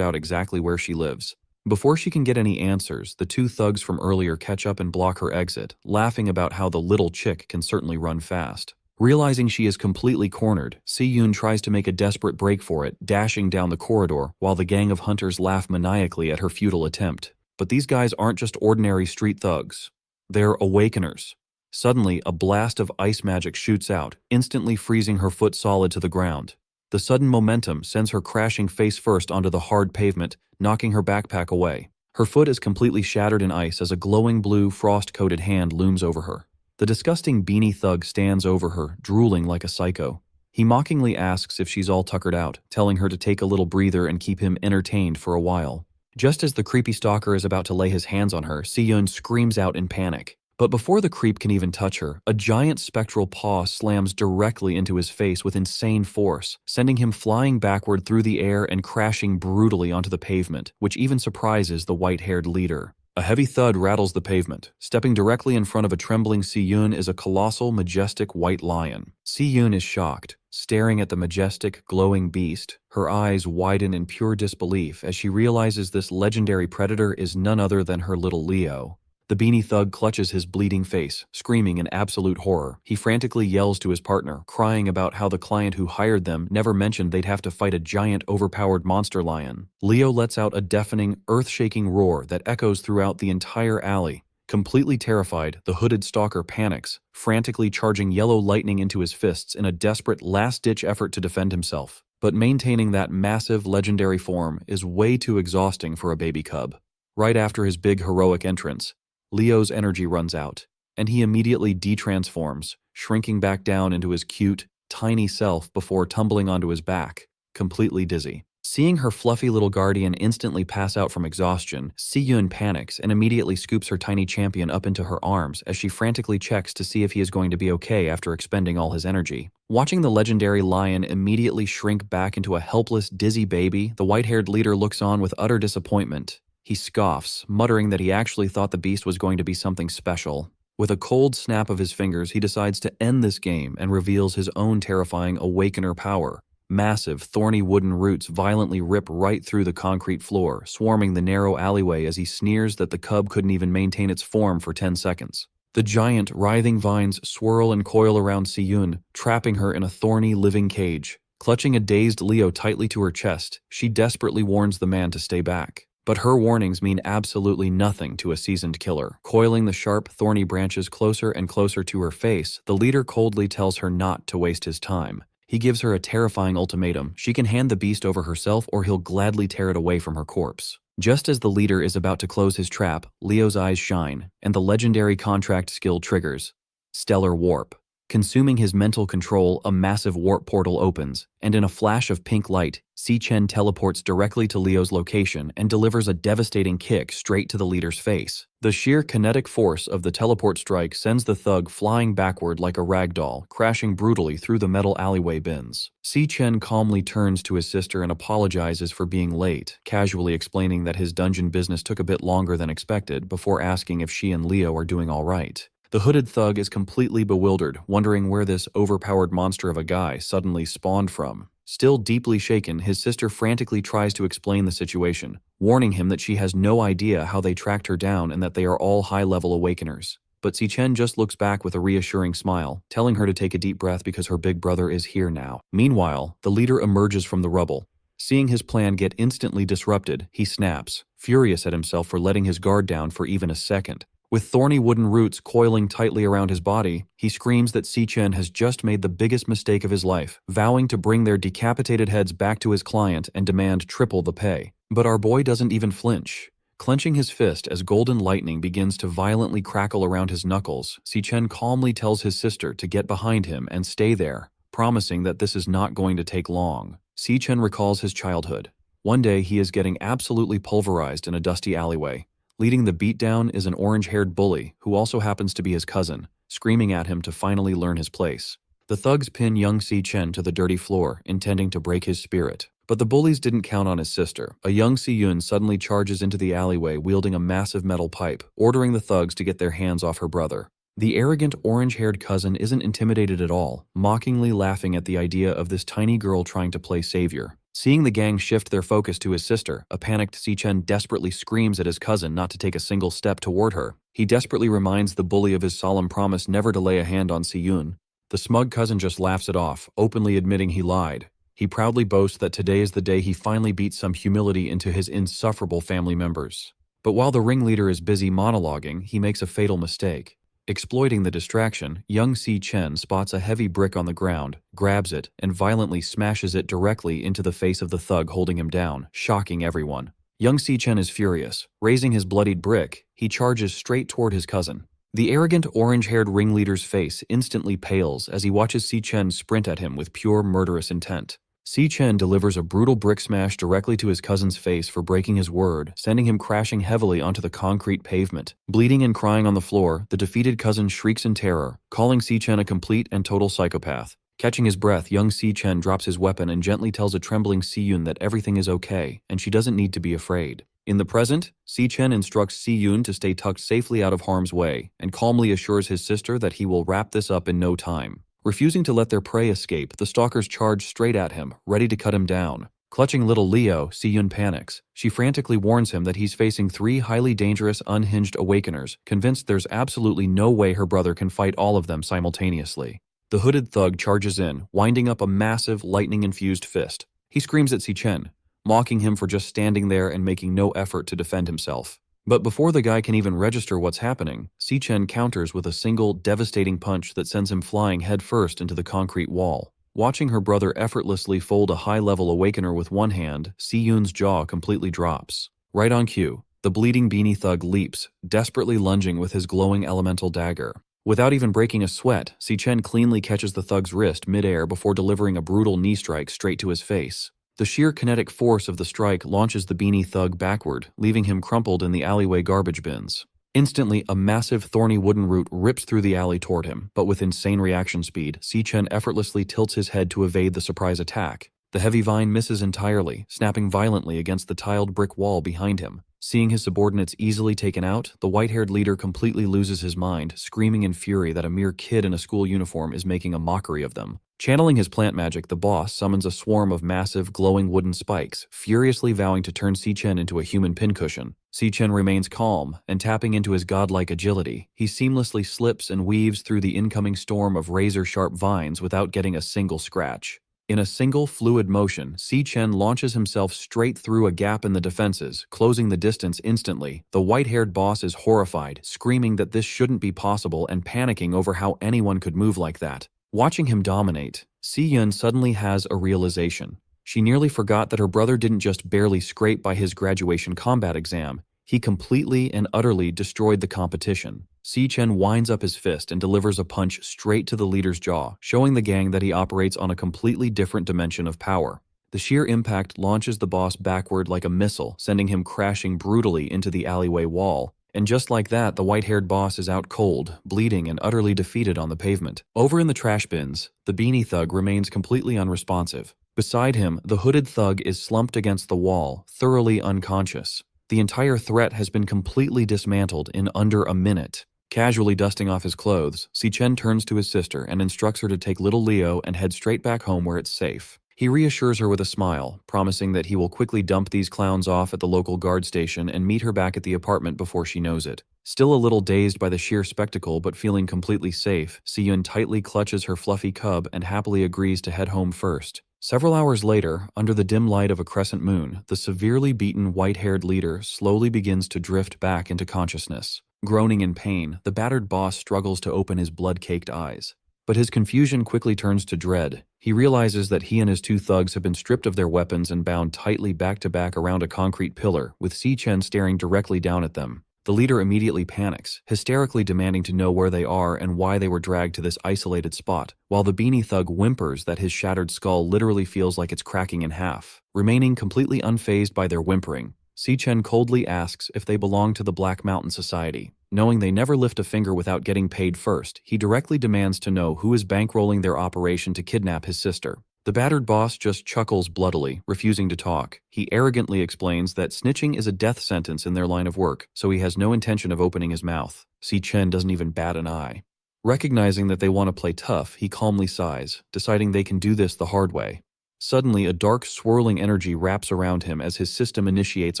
out exactly where she lives. Before she can get any answers, the two thugs from earlier catch up and block her exit, laughing about how the little chick can certainly run fast. Realizing she is completely cornered, Si-yoon tries to make a desperate break for it, dashing down the corridor, while the gang of hunters laugh maniacally at her futile attempt. But these guys aren't just ordinary street thugs. They're awakeners. Suddenly, a blast of ice magic shoots out, instantly freezing her foot solid to the ground. The sudden momentum sends her crashing face first onto the hard pavement, knocking her backpack away. Her foot is completely shattered in ice as a glowing blue, frost-coated hand looms over her. The disgusting beanie thug stands over her, drooling like a psycho. He mockingly asks if she's all tuckered out, telling her to take a little breather and keep him entertained for a while. Just as the creepy stalker is about to lay his hands on her, Si-yoon screams out in panic. But before the creep can even touch her, a giant spectral paw slams directly into his face with insane force, sending him flying backward through the air and crashing brutally onto the pavement, which even surprises the white-haired leader. A heavy thud rattles the pavement. Stepping directly in front of a trembling Si-yoon is a colossal, majestic white lion. Si-yoon is shocked, staring at the majestic, glowing beast. Her eyes widen in pure disbelief as she realizes this legendary predator is none other than her little Leo. The beanie thug clutches his bleeding face, screaming in absolute horror. He frantically yells to his partner, crying about how the client who hired them never mentioned they'd have to fight a giant, overpowered monster lion. Leo lets out a deafening, earth-shaking roar that echoes throughout the entire alley. Completely terrified, the hooded stalker panics, frantically charging yellow lightning into his fists in a desperate, last-ditch effort to defend himself. But maintaining that massive, legendary form is way too exhausting for a baby cub. Right after his big, heroic entrance, Leo's energy runs out, and he immediately detransforms, shrinking back down into his cute, tiny self before tumbling onto his back, completely dizzy. Seeing her fluffy little guardian instantly pass out from exhaustion, Si-yoon panics and immediately scoops her tiny champion up into her arms as she frantically checks to see if he is going to be okay after expending all his energy. Watching the legendary lion immediately shrink back into a helpless, dizzy baby, the white-haired leader looks on with utter disappointment. He scoffs, muttering that he actually thought the beast was going to be something special. With a cold snap of his fingers, he decides to end this game and reveals his own terrifying Awakener power. Massive, thorny wooden roots violently rip right through the concrete floor, swarming the narrow alleyway as he sneers that the cub couldn't even maintain its form for 10 seconds. The giant, writhing vines swirl and coil around Si-yoon, trapping her in a thorny, living cage. Clutching a dazed Leo tightly to her chest, she desperately warns the man to stay back. But her warnings mean absolutely nothing to a seasoned killer. Coiling the sharp, thorny branches closer and closer to her face, the leader coldly tells her not to waste his time. He gives her a terrifying ultimatum. She can hand the beast over herself or he'll gladly tear it away from her corpse. Just as the leader is about to close his trap, Leo's eyes shine, and the legendary contract skill triggers. Stellar Warp. Consuming his mental control, a massive warp portal opens, and in a flash of pink light, Si-chen teleports directly to Leo's location and delivers a devastating kick straight to the leader's face. The sheer kinetic force of the teleport strike sends the thug flying backward like a ragdoll, crashing brutally through the metal alleyway bins. Si-chen calmly turns to his sister and apologizes for being late, casually explaining that his dungeon business took a bit longer than expected before asking if she and Leo are doing all right. The hooded thug is completely bewildered, wondering where this overpowered monster of a guy suddenly spawned from. Still deeply shaken, his sister frantically tries to explain the situation, warning him that she has no idea how they tracked her down and that they are all high-level awakeners. But Si-Chen just looks back with a reassuring smile, telling her to take a deep breath because her big brother is here now. Meanwhile, the leader emerges from the rubble. Seeing his plan get instantly disrupted, he snaps, furious at himself for letting his guard down for even a second. With thorny wooden roots coiling tightly around his body, he screams that Si-Chen has just made the biggest mistake of his life, vowing to bring their decapitated heads back to his client and demand triple the pay. But our boy doesn't even flinch. Clenching his fist as golden lightning begins to violently crackle around his knuckles, Si-Chen calmly tells his sister to get behind him and stay there, promising that this is not going to take long. Si-Chen recalls his childhood. One day he is getting absolutely pulverized in a dusty alleyway. Leading the beatdown is an orange-haired bully who also happens to be his cousin, screaming at him to finally learn his place. The thugs pin young Si-Chen to the dirty floor, intending to break his spirit. But the bullies didn't count on his sister. A young Si-Yun suddenly charges into the alleyway wielding a massive metal pipe, ordering the thugs to get their hands off her brother. The arrogant orange-haired cousin isn't intimidated at all, mockingly laughing at the idea of this tiny girl trying to play savior. Seeing the gang shift their focus to his sister, a panicked Si-Chen desperately screams at his cousin not to take a single step toward her. He desperately reminds the bully of his solemn promise never to lay a hand on Si-Yun. The smug cousin just laughs it off, openly admitting he lied. He proudly boasts that today is the day he finally beats some humility into his insufferable family members. But while the ringleader is busy monologuing, he makes a fatal mistake. Exploiting the distraction, young Si-Chen spots a heavy brick on the ground, grabs it, and violently smashes it directly into the face of the thug holding him down, shocking everyone. Young Si-Chen is furious. Raising his bloodied brick, he charges straight toward his cousin. The arrogant orange-haired ringleader's face instantly pales as he watches Si-Chen sprint at him with pure murderous intent. Si-Chen delivers a brutal brick smash directly to his cousin's face for breaking his word, sending him crashing heavily onto the concrete pavement. Bleeding and crying on the floor, the defeated cousin shrieks in terror, calling Si-Chen a complete and total psychopath. Catching his breath, young Si-Chen drops his weapon and gently tells a trembling Si-Yun that everything is okay, and she doesn't need to be afraid. In the present, Si-Chen instructs Si-Yun to stay tucked safely out of harm's way, and calmly assures his sister that he will wrap this up in no time. Refusing to let their prey escape, the stalkers charge straight at him, ready to cut him down. Clutching little Leo, Si-Yun panics. She frantically warns him that he's facing 3 highly dangerous, unhinged awakeners, convinced there's absolutely no way her brother can fight all of them simultaneously. The hooded thug charges in, winding up a massive, lightning-infused fist. He screams at Si-Chen, mocking him for just standing there and making no effort to defend himself. But before the guy can even register what's happening, Si-Chen counters with a single, devastating punch that sends him flying headfirst into the concrete wall. Watching her brother effortlessly fold a high-level awakener with one hand, Si-Yun's jaw completely drops. Right on cue, the bleeding beanie thug leaps, desperately lunging with his glowing elemental dagger. Without even breaking a sweat, Si-Chen cleanly catches the thug's wrist mid-air before delivering a brutal knee strike straight to his face. The sheer kinetic force of the strike launches the beanie thug backward, leaving him crumpled in the alleyway garbage bins. Instantly, a massive thorny wooden root rips through the alley toward him, but with insane reaction speed, Si-Chen effortlessly tilts his head to evade the surprise attack. The heavy vine misses entirely, snapping violently against the tiled brick wall behind him. Seeing his subordinates easily taken out, the white-haired leader completely loses his mind, screaming in fury that a mere kid in a school uniform is making a mockery of them. Channeling his plant magic, the boss summons a swarm of massive, glowing wooden spikes, furiously vowing to turn Si-Chen into a human pincushion. Si-Chen remains calm, and tapping into his godlike agility, he seamlessly slips and weaves through the incoming storm of razor-sharp vines without getting a single scratch. In a single fluid motion, Si-Chen launches himself straight through a gap in the defenses, closing the distance instantly. The white-haired boss is horrified, screaming that this shouldn't be possible and panicking over how anyone could move like that. Watching him dominate, Si-Yun suddenly has a realization. She nearly forgot that her brother didn't just barely scrape by his graduation combat exam, he completely and utterly destroyed the competition. Si-Chen winds up his fist and delivers a punch straight to the leader's jaw, showing the gang that he operates on a completely different dimension of power. The sheer impact launches the boss backward like a missile, sending him crashing brutally into the alleyway wall. And just like that, the white-haired boss is out cold, bleeding and utterly defeated on the pavement. Over in the trash bins, the beanie thug remains completely unresponsive. Beside him, the hooded thug is slumped against the wall, thoroughly unconscious. The entire threat has been completely dismantled in under a minute. Casually dusting off his clothes, Si-Chen turns to his sister and instructs her to take little Leo and head straight back home where it's safe. He reassures her with a smile, promising that he will quickly dump these clowns off at the local guard station and meet her back at the apartment before she knows it. Still a little dazed by the sheer spectacle but feeling completely safe, Si-yun tightly clutches her fluffy cub and happily agrees to head home first. Several hours later, under the dim light of a crescent moon, the severely beaten white-haired leader slowly begins to drift back into consciousness. Groaning in pain, the battered boss struggles to open his blood-caked eyes. But his confusion quickly turns to dread. He realizes that he and his two thugs have been stripped of their weapons and bound tightly back-to-back around a concrete pillar, with Si-chen staring directly down at them. The leader immediately panics, hysterically demanding to know where they are and why they were dragged to this isolated spot, while the beanie thug whimpers that his shattered skull literally feels like it's cracking in half. Remaining completely unfazed by their whimpering, Si-chen coldly asks if they belong to the Black Mountain Society. Knowing they never lift a finger without getting paid first, he directly demands to know who is bankrolling their operation to kidnap his sister. The battered boss just chuckles bloodily, refusing to talk. He arrogantly explains that snitching is a death sentence in their line of work, so he has no intention of opening his mouth. Si-chen doesn't even bat an eye. Recognizing that they want to play tough, he calmly sighs, deciding they can do this the hard way. Suddenly, a dark, swirling energy wraps around him as his system initiates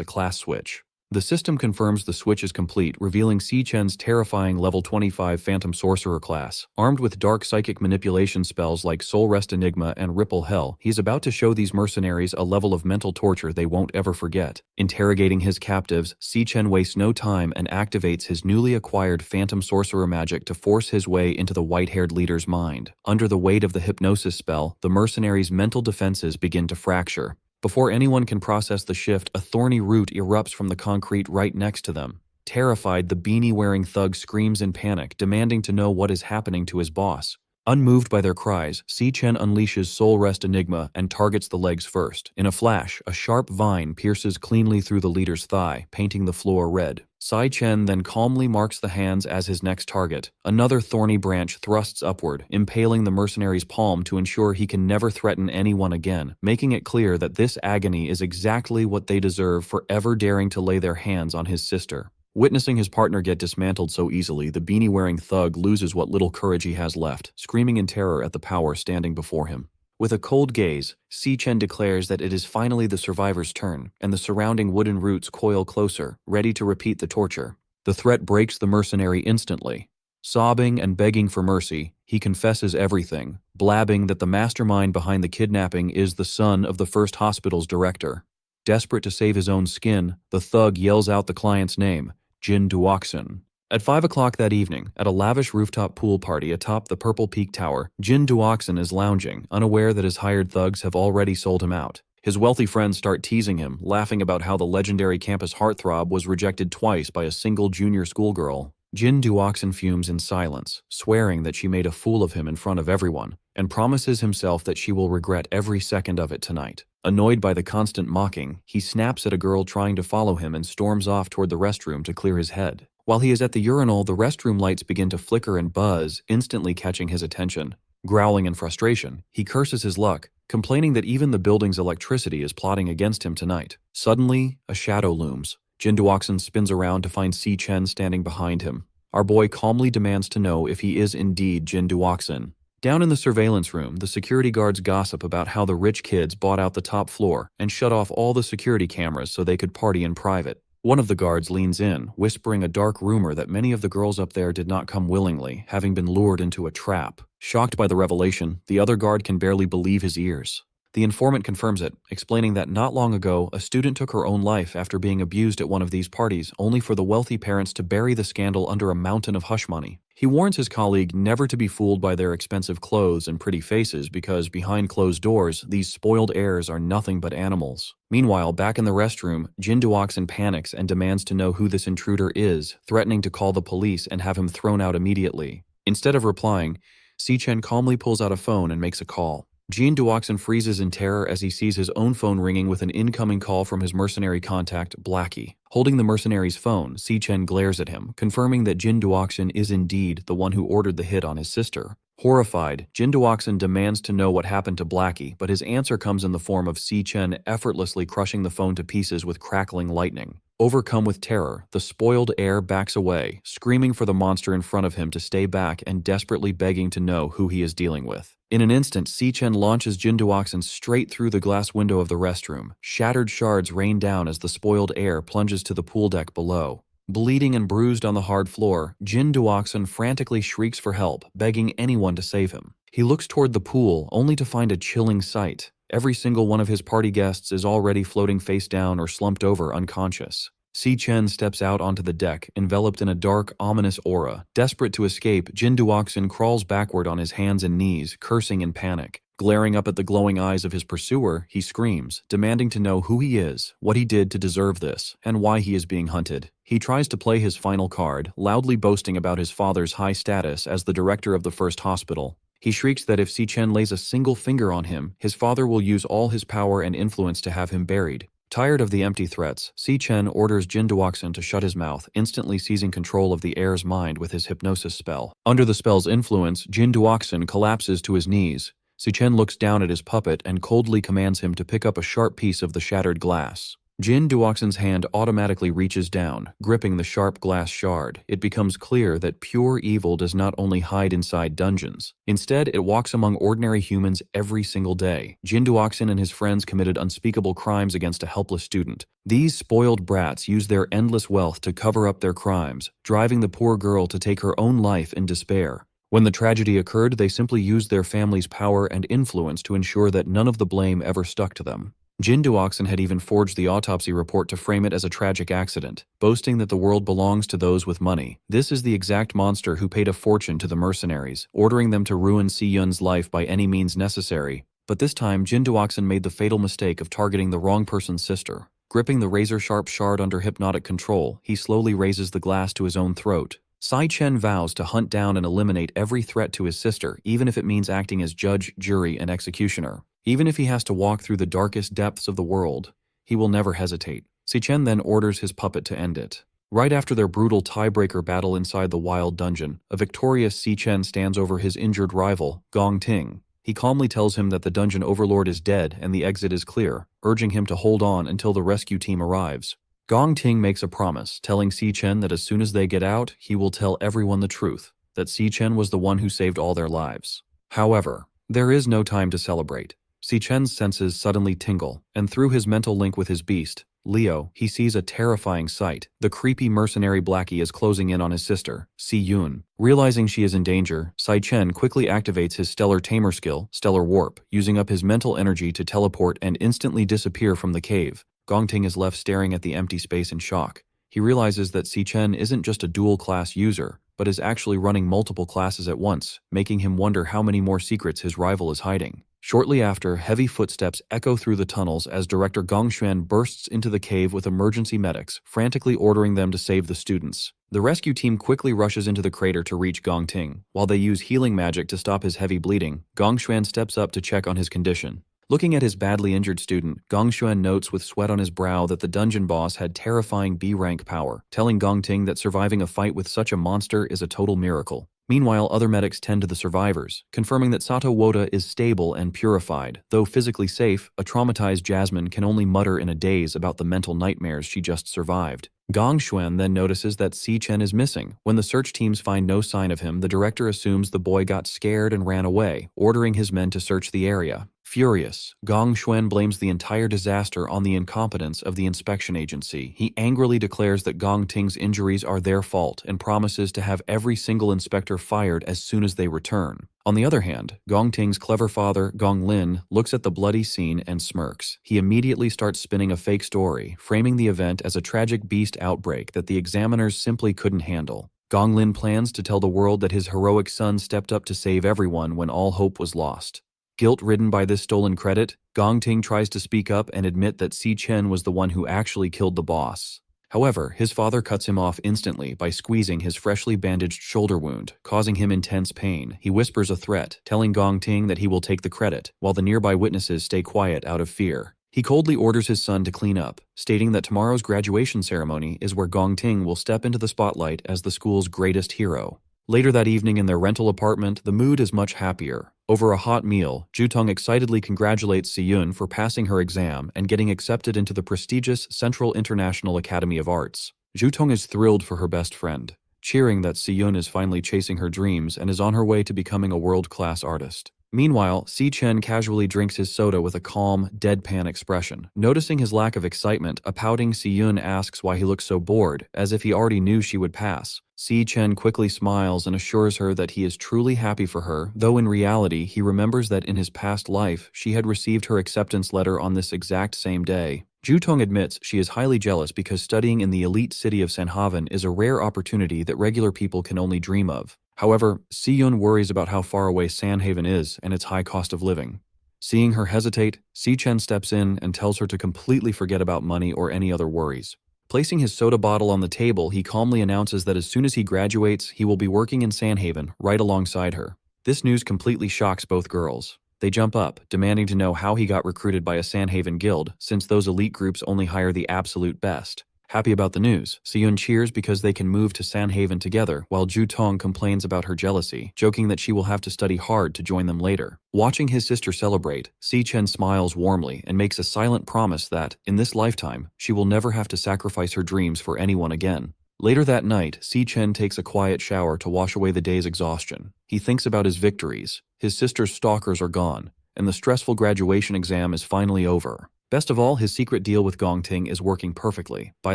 a class switch. The system confirms the switch is complete, revealing Si-chen's terrifying level 25 Phantom Sorcerer class. Armed with dark psychic manipulation spells like Soul Rest Enigma and Ripple Hell, he's about to show these mercenaries a level of mental torture they won't ever forget. Interrogating his captives, Si-chen wastes no time and activates his newly acquired Phantom Sorcerer magic to force his way into the white-haired leader's mind. Under the weight of the hypnosis spell, the mercenaries' mental defenses begin to fracture. Before anyone can process the shift, a thorny root erupts from the concrete right next to them. Terrified, the beanie-wearing thug screams in panic, demanding to know what is happening to his boss. Unmoved by their cries, Si-chen unleashes Soul Rest Enigma and targets the legs first. In a flash, a sharp vine pierces cleanly through the leader's thigh, painting the floor red. Si-chen then calmly marks the hands as his next target. Another thorny branch thrusts upward, impaling the mercenary's palm to ensure he can never threaten anyone again, making it clear that this agony is exactly what they deserve for ever daring to lay their hands on his sister. Witnessing his partner get dismantled so easily, the beanie-wearing thug loses what little courage he has left, screaming in terror at the power standing before him. With a cold gaze, Si-chen declares that it is finally the survivor's turn, and the surrounding wooden roots coil closer, ready to repeat the torture. The threat breaks the mercenary instantly. Sobbing and begging for mercy, he confesses everything, blabbing that the mastermind behind the kidnapping is the son of the first hospital's director. Desperate to save his own skin, the thug yells out the client's name, Jin Duoxin. At 5 o'clock that evening, at a lavish rooftop pool party atop the Purple Peak Tower, Jin Duoxin is lounging, unaware that his hired thugs have already sold him out. His wealthy friends start teasing him, laughing about how the legendary campus heartthrob was rejected twice by a single junior schoolgirl. Jin Duoxin fumes in silence, swearing that she made a fool of him in front of everyone, and promises himself that she will regret every second of it tonight. Annoyed by the constant mocking, he snaps at a girl trying to follow him and storms off toward the restroom to clear his head. While he is at the urinal, the restroom lights begin to flicker and buzz, instantly catching his attention. Growling in frustration, he curses his luck, complaining that even the building's electricity is plotting against him tonight. Suddenly, a shadow looms. Jin Duoxin spins around to find Si-chen standing behind him. Our boy calmly demands to know if he is indeed Jin Duoxin. Down in the surveillance room, the security guards gossip about how the rich kids bought out the top floor and shut off all the security cameras so they could party in private. One of the guards leans in, whispering a dark rumor that many of the girls up there did not come willingly, having been lured into a trap. Shocked by the revelation, the other guard can barely believe his ears. The informant confirms it, explaining that not long ago, a student took her own life after being abused at one of these parties, only for the wealthy parents to bury the scandal under a mountain of hush money. He warns his colleague never to be fooled by their expensive clothes and pretty faces because behind closed doors, these spoiled heirs are nothing but animals. Meanwhile, back in the restroom, Jin Duoxin panics and demands to know who this intruder is, threatening to call the police and have him thrown out immediately. Instead of replying, Si-chen calmly pulls out a phone and makes a call. Jin Duoxin freezes in terror as he sees his own phone ringing with an incoming call from his mercenary contact, Blackie. Holding the mercenary's phone, Si-chen glares at him, confirming that Jin Duoxin is indeed the one who ordered the hit on his sister. Horrified, Jin Duoxin demands to know what happened to Blackie, but his answer comes in the form of Si-chen effortlessly crushing the phone to pieces with crackling lightning. Overcome with terror, the spoiled heir backs away, screaming for the monster in front of him to stay back and desperately begging to know who he is dealing with. In an instant, Si Chen launches Jin Duoxin straight through the glass window of the restroom. Shattered shards rain down as the spoiled air plunges to the pool deck below. Bleeding and bruised on the hard floor, Jin Duoxin frantically shrieks for help, begging anyone to save him. He looks toward the pool, only to find a chilling sight. Every single one of his party guests is already floating face down or slumped over unconscious. Si Chen steps out onto the deck, enveloped in a dark, ominous aura. Desperate to escape, Jin Duoxin crawls backward on his hands and knees, cursing in panic. Glaring up at the glowing eyes of his pursuer, he screams, demanding to know who he is, what he did to deserve this, and why he is being hunted. He tries to play his final card, loudly boasting about his father's high status as the director of the first hospital. He shrieks that if Si Chen lays a single finger on him, his father will use all his power and influence to have him buried. Tired of the empty threats, Si Chen orders Jin Duoxin to shut his mouth, instantly seizing control of the heir's mind with his hypnosis spell. Under the spell's influence, Jin Duoxin collapses to his knees. Si Chen looks down at his puppet and coldly commands him to pick up a sharp piece of the shattered glass. Jin Duoxin's hand automatically reaches down, gripping the sharp glass shard. It becomes clear that pure evil does not only hide inside dungeons. Instead, it walks among ordinary humans every single day. Jin Duoxin and his friends committed unspeakable crimes against a helpless student. These spoiled brats use their endless wealth to cover up their crimes, driving the poor girl to take her own life in despair. When the tragedy occurred, they simply used their family's power and influence to ensure that none of the blame ever stuck to them. Jin Duoxin had even forged the autopsy report to frame it as a tragic accident, boasting that the world belongs to those with money. This is the exact monster who paid a fortune to the mercenaries, ordering them to ruin Si Yun's life by any means necessary. But this time, Jin Duoxin made the fatal mistake of targeting the wrong person's sister. Gripping the razor-sharp shard under hypnotic control, he slowly raises the glass to his own throat. Si Chen vows to hunt down and eliminate every threat to his sister, even if it means acting as judge, jury, and executioner. Even if he has to walk through the darkest depths of the world, he will never hesitate. Si Chen then orders his puppet to end it. Right after their brutal tiebreaker battle inside the wild dungeon, a victorious Si Chen stands over his injured rival, Gong Ting. He calmly tells him that the dungeon overlord is dead and the exit is clear, urging him to hold on until the rescue team arrives. Gong Ting makes a promise, telling Si Chen that as soon as they get out, he will tell everyone the truth, that Si Chen was the one who saved all their lives. However, there is no time to celebrate. Si Chen's senses suddenly tingle, and through his mental link with his beast, Leo, he sees a terrifying sight. The creepy mercenary Blackie is closing in on his sister, Si Yun. Realizing she is in danger, Si Chen quickly activates his Stellar Tamer skill, Stellar Warp, using up his mental energy to teleport and instantly disappear from the cave. Gong Ting is left staring at the empty space in shock. He realizes that Si Chen isn't just a dual-class user, but is actually running multiple classes at once, making him wonder how many more secrets his rival is hiding. Shortly after, heavy footsteps echo through the tunnels as Director Gong Xuan bursts into the cave with emergency medics, frantically ordering them to save the students. The rescue team quickly rushes into the crater to reach Gong Ting. While they use healing magic to stop his heavy bleeding, Gong Xuan steps up to check on his condition. Looking at his badly injured student, Gong Xuan notes with sweat on his brow that the dungeon boss had terrifying B-rank power, telling Gong Ting that surviving a fight with such a monster is a total miracle. Meanwhile, other medics tend to the survivors, confirming that Sato Woda is stable and purified. Though physically safe, a traumatized Jasmine can only mutter in a daze about the mental nightmares she just survived. Gong Xuan then notices that Si Chen is missing. When the search teams find no sign of him, the director assumes the boy got scared and ran away, ordering his men to search the area. Furious, Gong Xuan blames the entire disaster on the incompetence of the inspection agency. He angrily declares that Gong Ting's injuries are their fault and promises to have every single inspector fired as soon as they return. On the other hand, Gong Ting's clever father, Gong Lin, looks at the bloody scene and smirks. He immediately starts spinning a fake story, framing the event as a tragic beast outbreak that the examiners simply couldn't handle. Gong Lin plans to tell the world that his heroic son stepped up to save everyone when all hope was lost. Guilt-ridden by this stolen credit, Gong Ting tries to speak up and admit that Si Chen was the one who actually killed the boss. However, his father cuts him off instantly by squeezing his freshly bandaged shoulder wound, causing him intense pain. He whispers a threat, telling Gong Ting that he will take the credit, while the nearby witnesses stay quiet out of fear. He coldly orders his son to clean up, stating that tomorrow's graduation ceremony is where Gong Ting will step into the spotlight as the school's greatest hero. Later that evening in their rental apartment, the mood is much happier. Over a hot meal, Jutong excitedly congratulates Si Yun for passing her exam and getting accepted into the prestigious Central International Academy of Arts. Jutong is thrilled for her best friend, cheering that Si Yun is finally chasing her dreams and is on her way to becoming a world-class artist. Meanwhile, Si Chen casually drinks his soda with a calm, deadpan expression. Noticing his lack of excitement, a pouting Si-yun asks why he looks so bored, as if he already knew she would pass. Si Chen quickly smiles and assures her that he is truly happy for her, though in reality he remembers that in his past life she had received her acceptance letter on this exact same day. Jutong admits she is highly jealous because studying in the elite city of Sanhaven is a rare opportunity that regular people can only dream of. However, Si-yun worries about how far away Sanhaven is and its high cost of living. Seeing her hesitate, Si-chen steps in and tells her to completely forget about money or any other worries. Placing his soda bottle on the table, he calmly announces that as soon as he graduates, he will be working in Sanhaven, right alongside her. This news completely shocks both girls. They jump up, demanding to know how he got recruited by a Sanhaven guild, since those elite groups only hire the absolute best. Happy about the news, Si-yun cheers because they can move to Sanhaven together, while Ju-tong complains about her jealousy, joking that she will have to study hard to join them later. Watching his sister celebrate, Si-chen smiles warmly and makes a silent promise that, in this lifetime, she will never have to sacrifice her dreams for anyone again. Later that night, Si-chen takes a quiet shower to wash away the day's exhaustion. He thinks about his victories. His sister's stalkers are gone, and the stressful graduation exam is finally over. Best of all, his secret deal with Gongting is working perfectly. By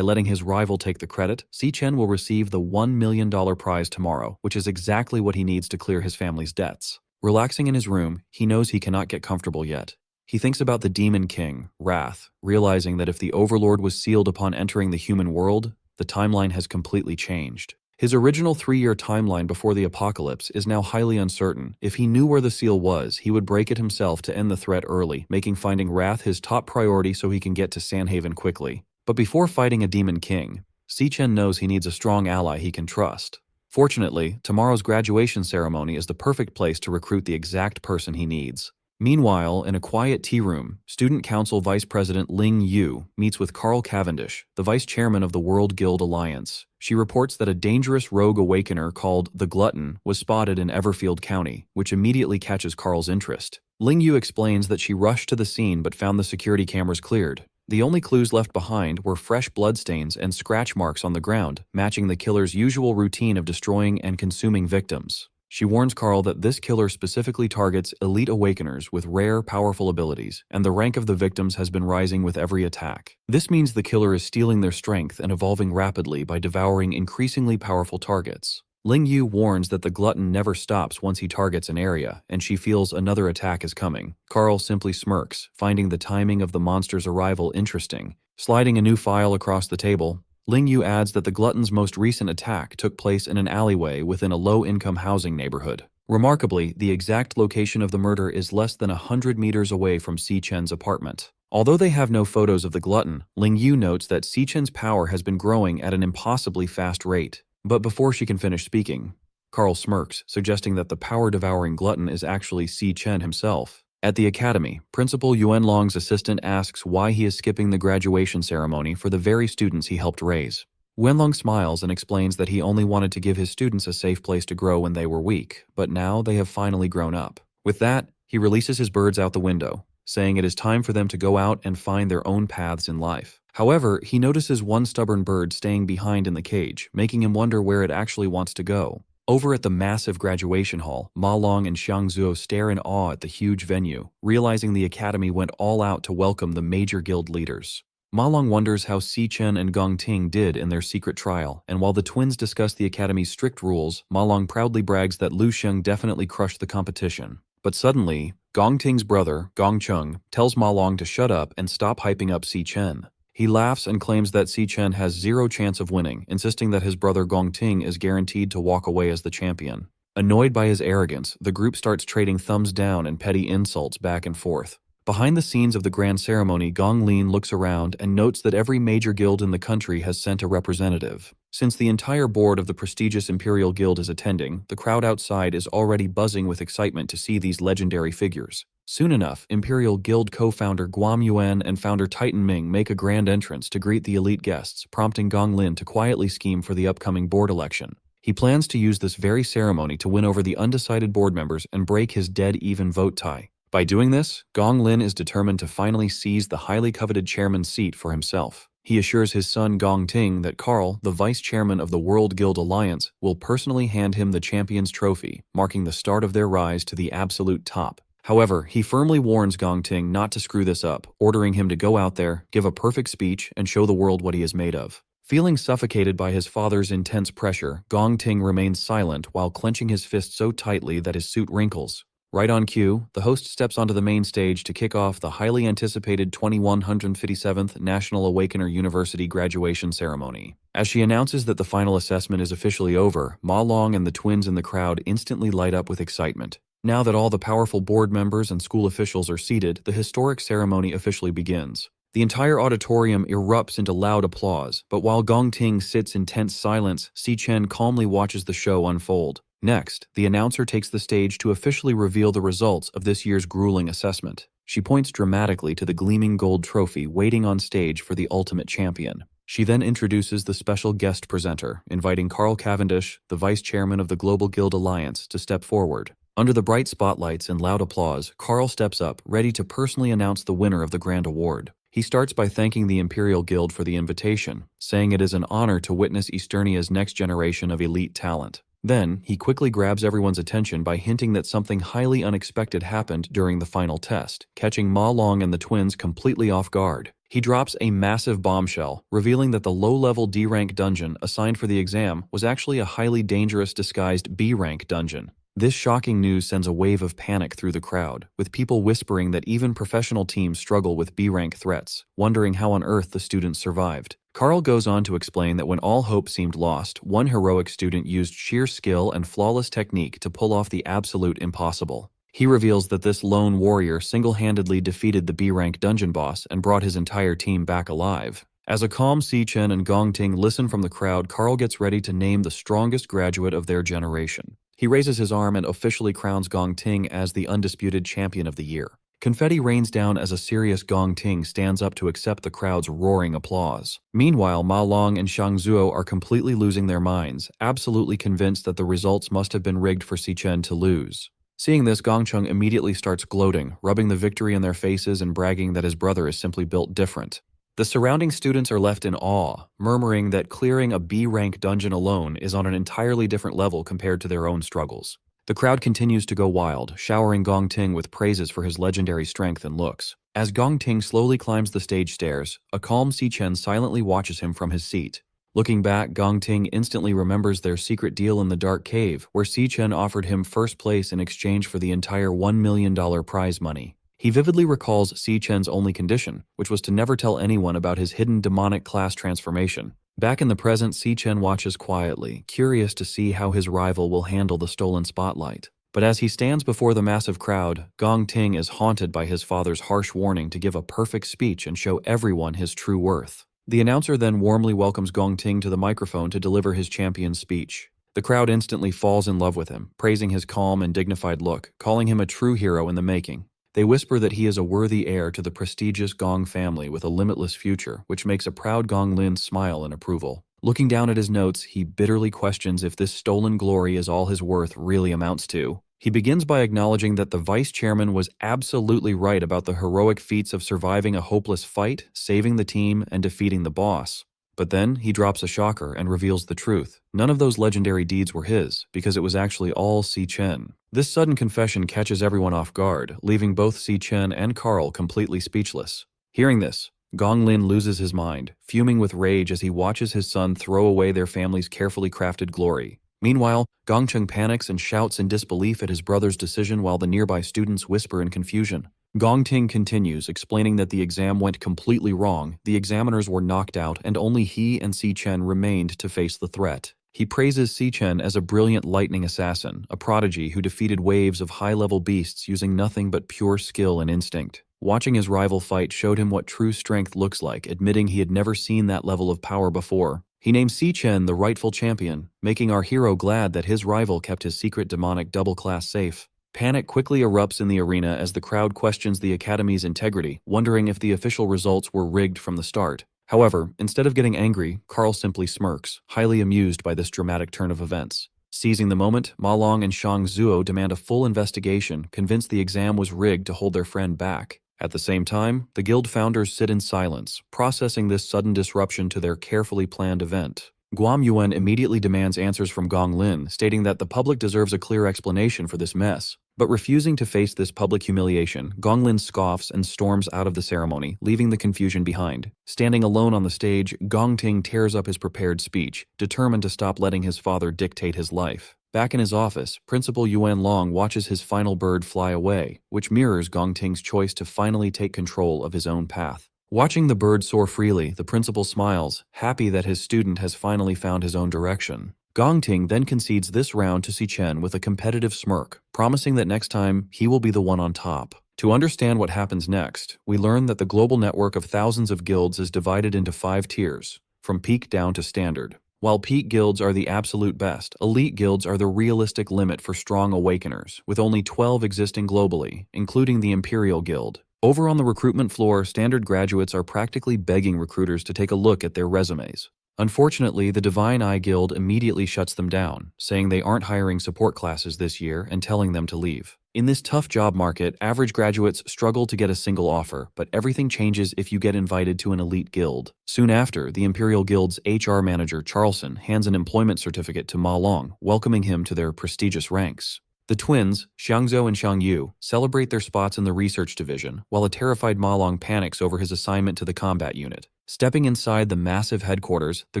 letting his rival take the credit, Si-chen will receive the $1 million prize tomorrow, which is exactly what he needs to clear his family's debts. Relaxing in his room, he knows he cannot get comfortable yet. He thinks about the Demon King, Wrath, realizing that if the Overlord was sealed upon entering the human world, the timeline has completely changed. His original 3-year timeline before the apocalypse is now highly uncertain. If he knew where the seal was, he would break it himself to end the threat early, making finding Wrath his top priority so he can get to Sanhaven quickly. But before fighting a Demon King, Si-chen knows he needs a strong ally he can trust. Fortunately, tomorrow's graduation ceremony is the perfect place to recruit the exact person he needs. Meanwhile, in a quiet tea room, Student Council Vice President Ling Yu meets with Carl Cavendish, the Vice Chairman of the World Guild Alliance. She reports that a dangerous rogue awakener called the Glutton was spotted in Everfield County, which immediately catches Carl's interest. Ling Yu explains that she rushed to the scene but found the security cameras cleared. The only clues left behind were fresh bloodstains and scratch marks on the ground, matching the killer's usual routine of destroying and consuming victims. She warns Carl that this killer specifically targets elite awakeners with rare, powerful abilities, and the rank of the victims has been rising with every attack. This means the killer is stealing their strength and evolving rapidly by devouring increasingly powerful targets. Ling Yu warns that the glutton never stops once he targets an area, and she feels another attack is coming. Carl simply smirks, finding the timing of the monster's arrival interesting. Sliding a new file across the table, Ling Yu adds that the glutton's most recent attack took place in an alleyway within a low-income housing neighborhood. Remarkably, the exact location of the murder is less than 100 meters away from Si-chen's apartment. Although they have no photos of the glutton, Ling Yu notes that Si-chen's power has been growing at an impossibly fast rate. But before she can finish speaking, Carl smirks, suggesting that the power-devouring glutton is actually Si-chen himself. At the academy, Principal Yuanlong's assistant asks why he is skipping the graduation ceremony for the very students he helped raise. Yuanlong smiles and explains that he only wanted to give his students a safe place to grow when they were weak, but now they have finally grown up. With that, he releases his birds out the window, saying it is time for them to go out and find their own paths in life. However, he notices one stubborn bird staying behind in the cage, making him wonder where it actually wants to go. Over at the massive graduation hall, Ma Long and Xiang Zuo stare in awe at the huge venue, realizing the academy went all out to welcome the major guild leaders. Ma Long wonders how Si-chen and Gong Ting did in their secret trial, and while the twins discuss the academy's strict rules, Ma Long proudly brags that Lu Sheng definitely crushed the competition. But suddenly, Gong Ting's brother, Gong Chung, tells Ma Long to shut up and stop hyping up Si-chen. He laughs and claims that Si-chen has zero chance of winning, insisting that his brother Gong Ting is guaranteed to walk away as the champion. Annoyed by his arrogance, the group starts trading thumbs down and petty insults back and forth. Behind the scenes of the grand ceremony, Gong Lin looks around and notes that every major guild in the country has sent a representative. Since the entire board of the prestigious Imperial Guild is attending, the crowd outside is already buzzing with excitement to see these legendary figures. Soon enough, Imperial Guild co-founder Guam Yuan and founder Titan Ming make a grand entrance to greet the elite guests, prompting Gong Lin to quietly scheme for the upcoming board election. He plans to use this very ceremony to win over the undecided board members and break his dead-even vote tie. By doing this, Gong Lin is determined to finally seize the highly coveted chairman's seat for himself. He assures his son Gong Ting that Carl, the vice chairman of the World Guild Alliance, will personally hand him the champion's trophy, marking the start of their rise to the absolute top. However, he firmly warns Gong Ting not to screw this up, ordering him to go out there, give a perfect speech, and show the world what he is made of. Feeling suffocated by his father's intense pressure, Gong Ting remains silent while clenching his fist so tightly that his suit wrinkles. Right on cue, the host steps onto the main stage to kick off the highly anticipated 2157th National Awakener University graduation ceremony. As she announces that the final assessment is officially over, Ma Long and the twins in the crowd instantly light up with excitement. Now that all the powerful board members and school officials are seated, the historic ceremony officially begins. The entire auditorium erupts into loud applause, but while Gong Ting sits in tense silence, Si Chen calmly watches the show unfold. Next, the announcer takes the stage to officially reveal the results of this year's grueling assessment. She points dramatically to the gleaming gold trophy waiting on stage for the ultimate champion. She then introduces the special guest presenter, inviting Carl Cavendish, the vice chairman of the Global Guild Alliance, to step forward. Under the bright spotlights and loud applause, Carl steps up, ready to personally announce the winner of the grand award. He starts by thanking the Imperial Guild for the invitation, saying it is an honor to witness Easternia's next generation of elite talent. Then, he quickly grabs everyone's attention by hinting that something highly unexpected happened during the final test, catching Ma Long and the twins completely off guard. He drops a massive bombshell, revealing that the low-level D-rank dungeon assigned for the exam was actually a highly dangerous disguised B-rank dungeon. This shocking news sends a wave of panic through the crowd, with people whispering that even professional teams struggle with B-rank threats, wondering how on earth the students survived. Carl goes on to explain that when all hope seemed lost, one heroic student used sheer skill and flawless technique to pull off the absolute impossible. He reveals that this lone warrior single-handedly defeated the B-rank dungeon boss and brought his entire team back alive. As a calm Si Chen and Gong Ting listen from the crowd, Carl gets ready to name the strongest graduate of their generation. He raises his arm and officially crowns Gong Ting as the undisputed champion of the year. Confetti rains down as a serious Gong Ting stands up to accept the crowd's roaring applause. Meanwhile, Ma Long and Shang Zuo are completely losing their minds, absolutely convinced that the results must have been rigged for Si Chen to lose. Seeing this, Gong Chung immediately starts gloating, rubbing the victory in their faces and bragging that his brother is simply built different. The surrounding students are left in awe, murmuring that clearing a B-rank dungeon alone is on an entirely different level compared to their own struggles. The crowd continues to go wild, showering Gong Ting with praises for his legendary strength and looks. As Gong Ting slowly climbs the stage stairs, a calm Si Chen silently watches him from his seat. Looking back, Gong Ting instantly remembers their secret deal in the dark cave, where Si Chen offered him first place in exchange for the entire $1 million prize money. He vividly recalls Si Chen's only condition, which was to never tell anyone about his hidden demonic class transformation. Back in the present, Si Chen watches quietly, curious to see how his rival will handle the stolen spotlight. But as he stands before the massive crowd, Gong Ting is haunted by his father's harsh warning to give a perfect speech and show everyone his true worth. The announcer then warmly welcomes Gong Ting to the microphone to deliver his champion's speech. The crowd instantly falls in love with him, praising his calm and dignified look, calling him a true hero in the making. They whisper that he is a worthy heir to the prestigious Gong family with a limitless future, which makes a proud Gong Lin smile in approval. Looking down at his notes, he bitterly questions if this stolen glory is all his worth really amounts to. He begins by acknowledging that the vice chairman was absolutely right about the heroic feats of surviving a hopeless fight, saving the team, and defeating the boss. But then, he drops a shocker and reveals the truth. None of those legendary deeds were his, because it was actually all Si Chen. This sudden confession catches everyone off guard, leaving both Si Chen and Carl completely speechless. Hearing this, Gong Lin loses his mind, fuming with rage as he watches his son throw away their family's carefully crafted glory. Meanwhile, Gong Chung panics and shouts in disbelief at his brother's decision while the nearby students whisper in confusion. Gong Ting continues, explaining that the exam went completely wrong, the examiners were knocked out, and only he and Si Chen remained to face the threat. He praises Si Chen as a brilliant lightning assassin, a prodigy who defeated waves of high-level beasts using nothing but pure skill and instinct. Watching his rival fight showed him what true strength looks like, admitting he had never seen that level of power before. He named Si Chen the rightful champion, making our hero glad that his rival kept his secret demonic double-class safe. Panic quickly erupts in the arena as the crowd questions the Academy's integrity, wondering if the official results were rigged from the start. However, instead of getting angry, Carl simply smirks, highly amused by this dramatic turn of events. Seizing the moment, Ma Long and Shang Zuo demand a full investigation, convinced the exam was rigged to hold their friend back. At the same time, the guild founders sit in silence, processing this sudden disruption to their carefully planned event. Guam Yuan immediately demands answers from Gong Lin, stating that the public deserves a clear explanation for this mess. But refusing to face this public humiliation, Gong Lin scoffs and storms out of the ceremony, leaving the confusion behind. Standing alone on the stage, Gong Ting tears up his prepared speech, determined to stop letting his father dictate his life. Back in his office, Principal Yuan Long watches his final bird fly away, which mirrors Gong Ting's choice to finally take control of his own path. Watching the bird soar freely, the principal smiles, happy that his student has finally found his own direction. Gong Ting then concedes this round to Si Chen with a competitive smirk, promising that next time he will be the one on top. To understand what happens next, we learn that the global network of thousands of guilds is divided into 5 tiers, from peak down to standard. While peak guilds are the absolute best, elite guilds are the realistic limit for strong awakeners, with only 12 existing globally, including the Imperial Guild. Over on the recruitment floor, standard graduates are practically begging recruiters to take a look at their resumes. Unfortunately, the Divine Eye Guild immediately shuts them down, saying they aren't hiring support classes this year and telling them to leave. In this tough job market, average graduates struggle to get a single offer, but everything changes if you get invited to an elite guild. Soon after, the Imperial Guild's HR manager, Charlson, hands an employment certificate to Ma Long, welcoming him to their prestigious ranks. The twins, Xiangzhou and Xiangyu, celebrate their spots in the research division, while a terrified Ma Long panics over his assignment to the combat unit. Stepping inside the massive headquarters, the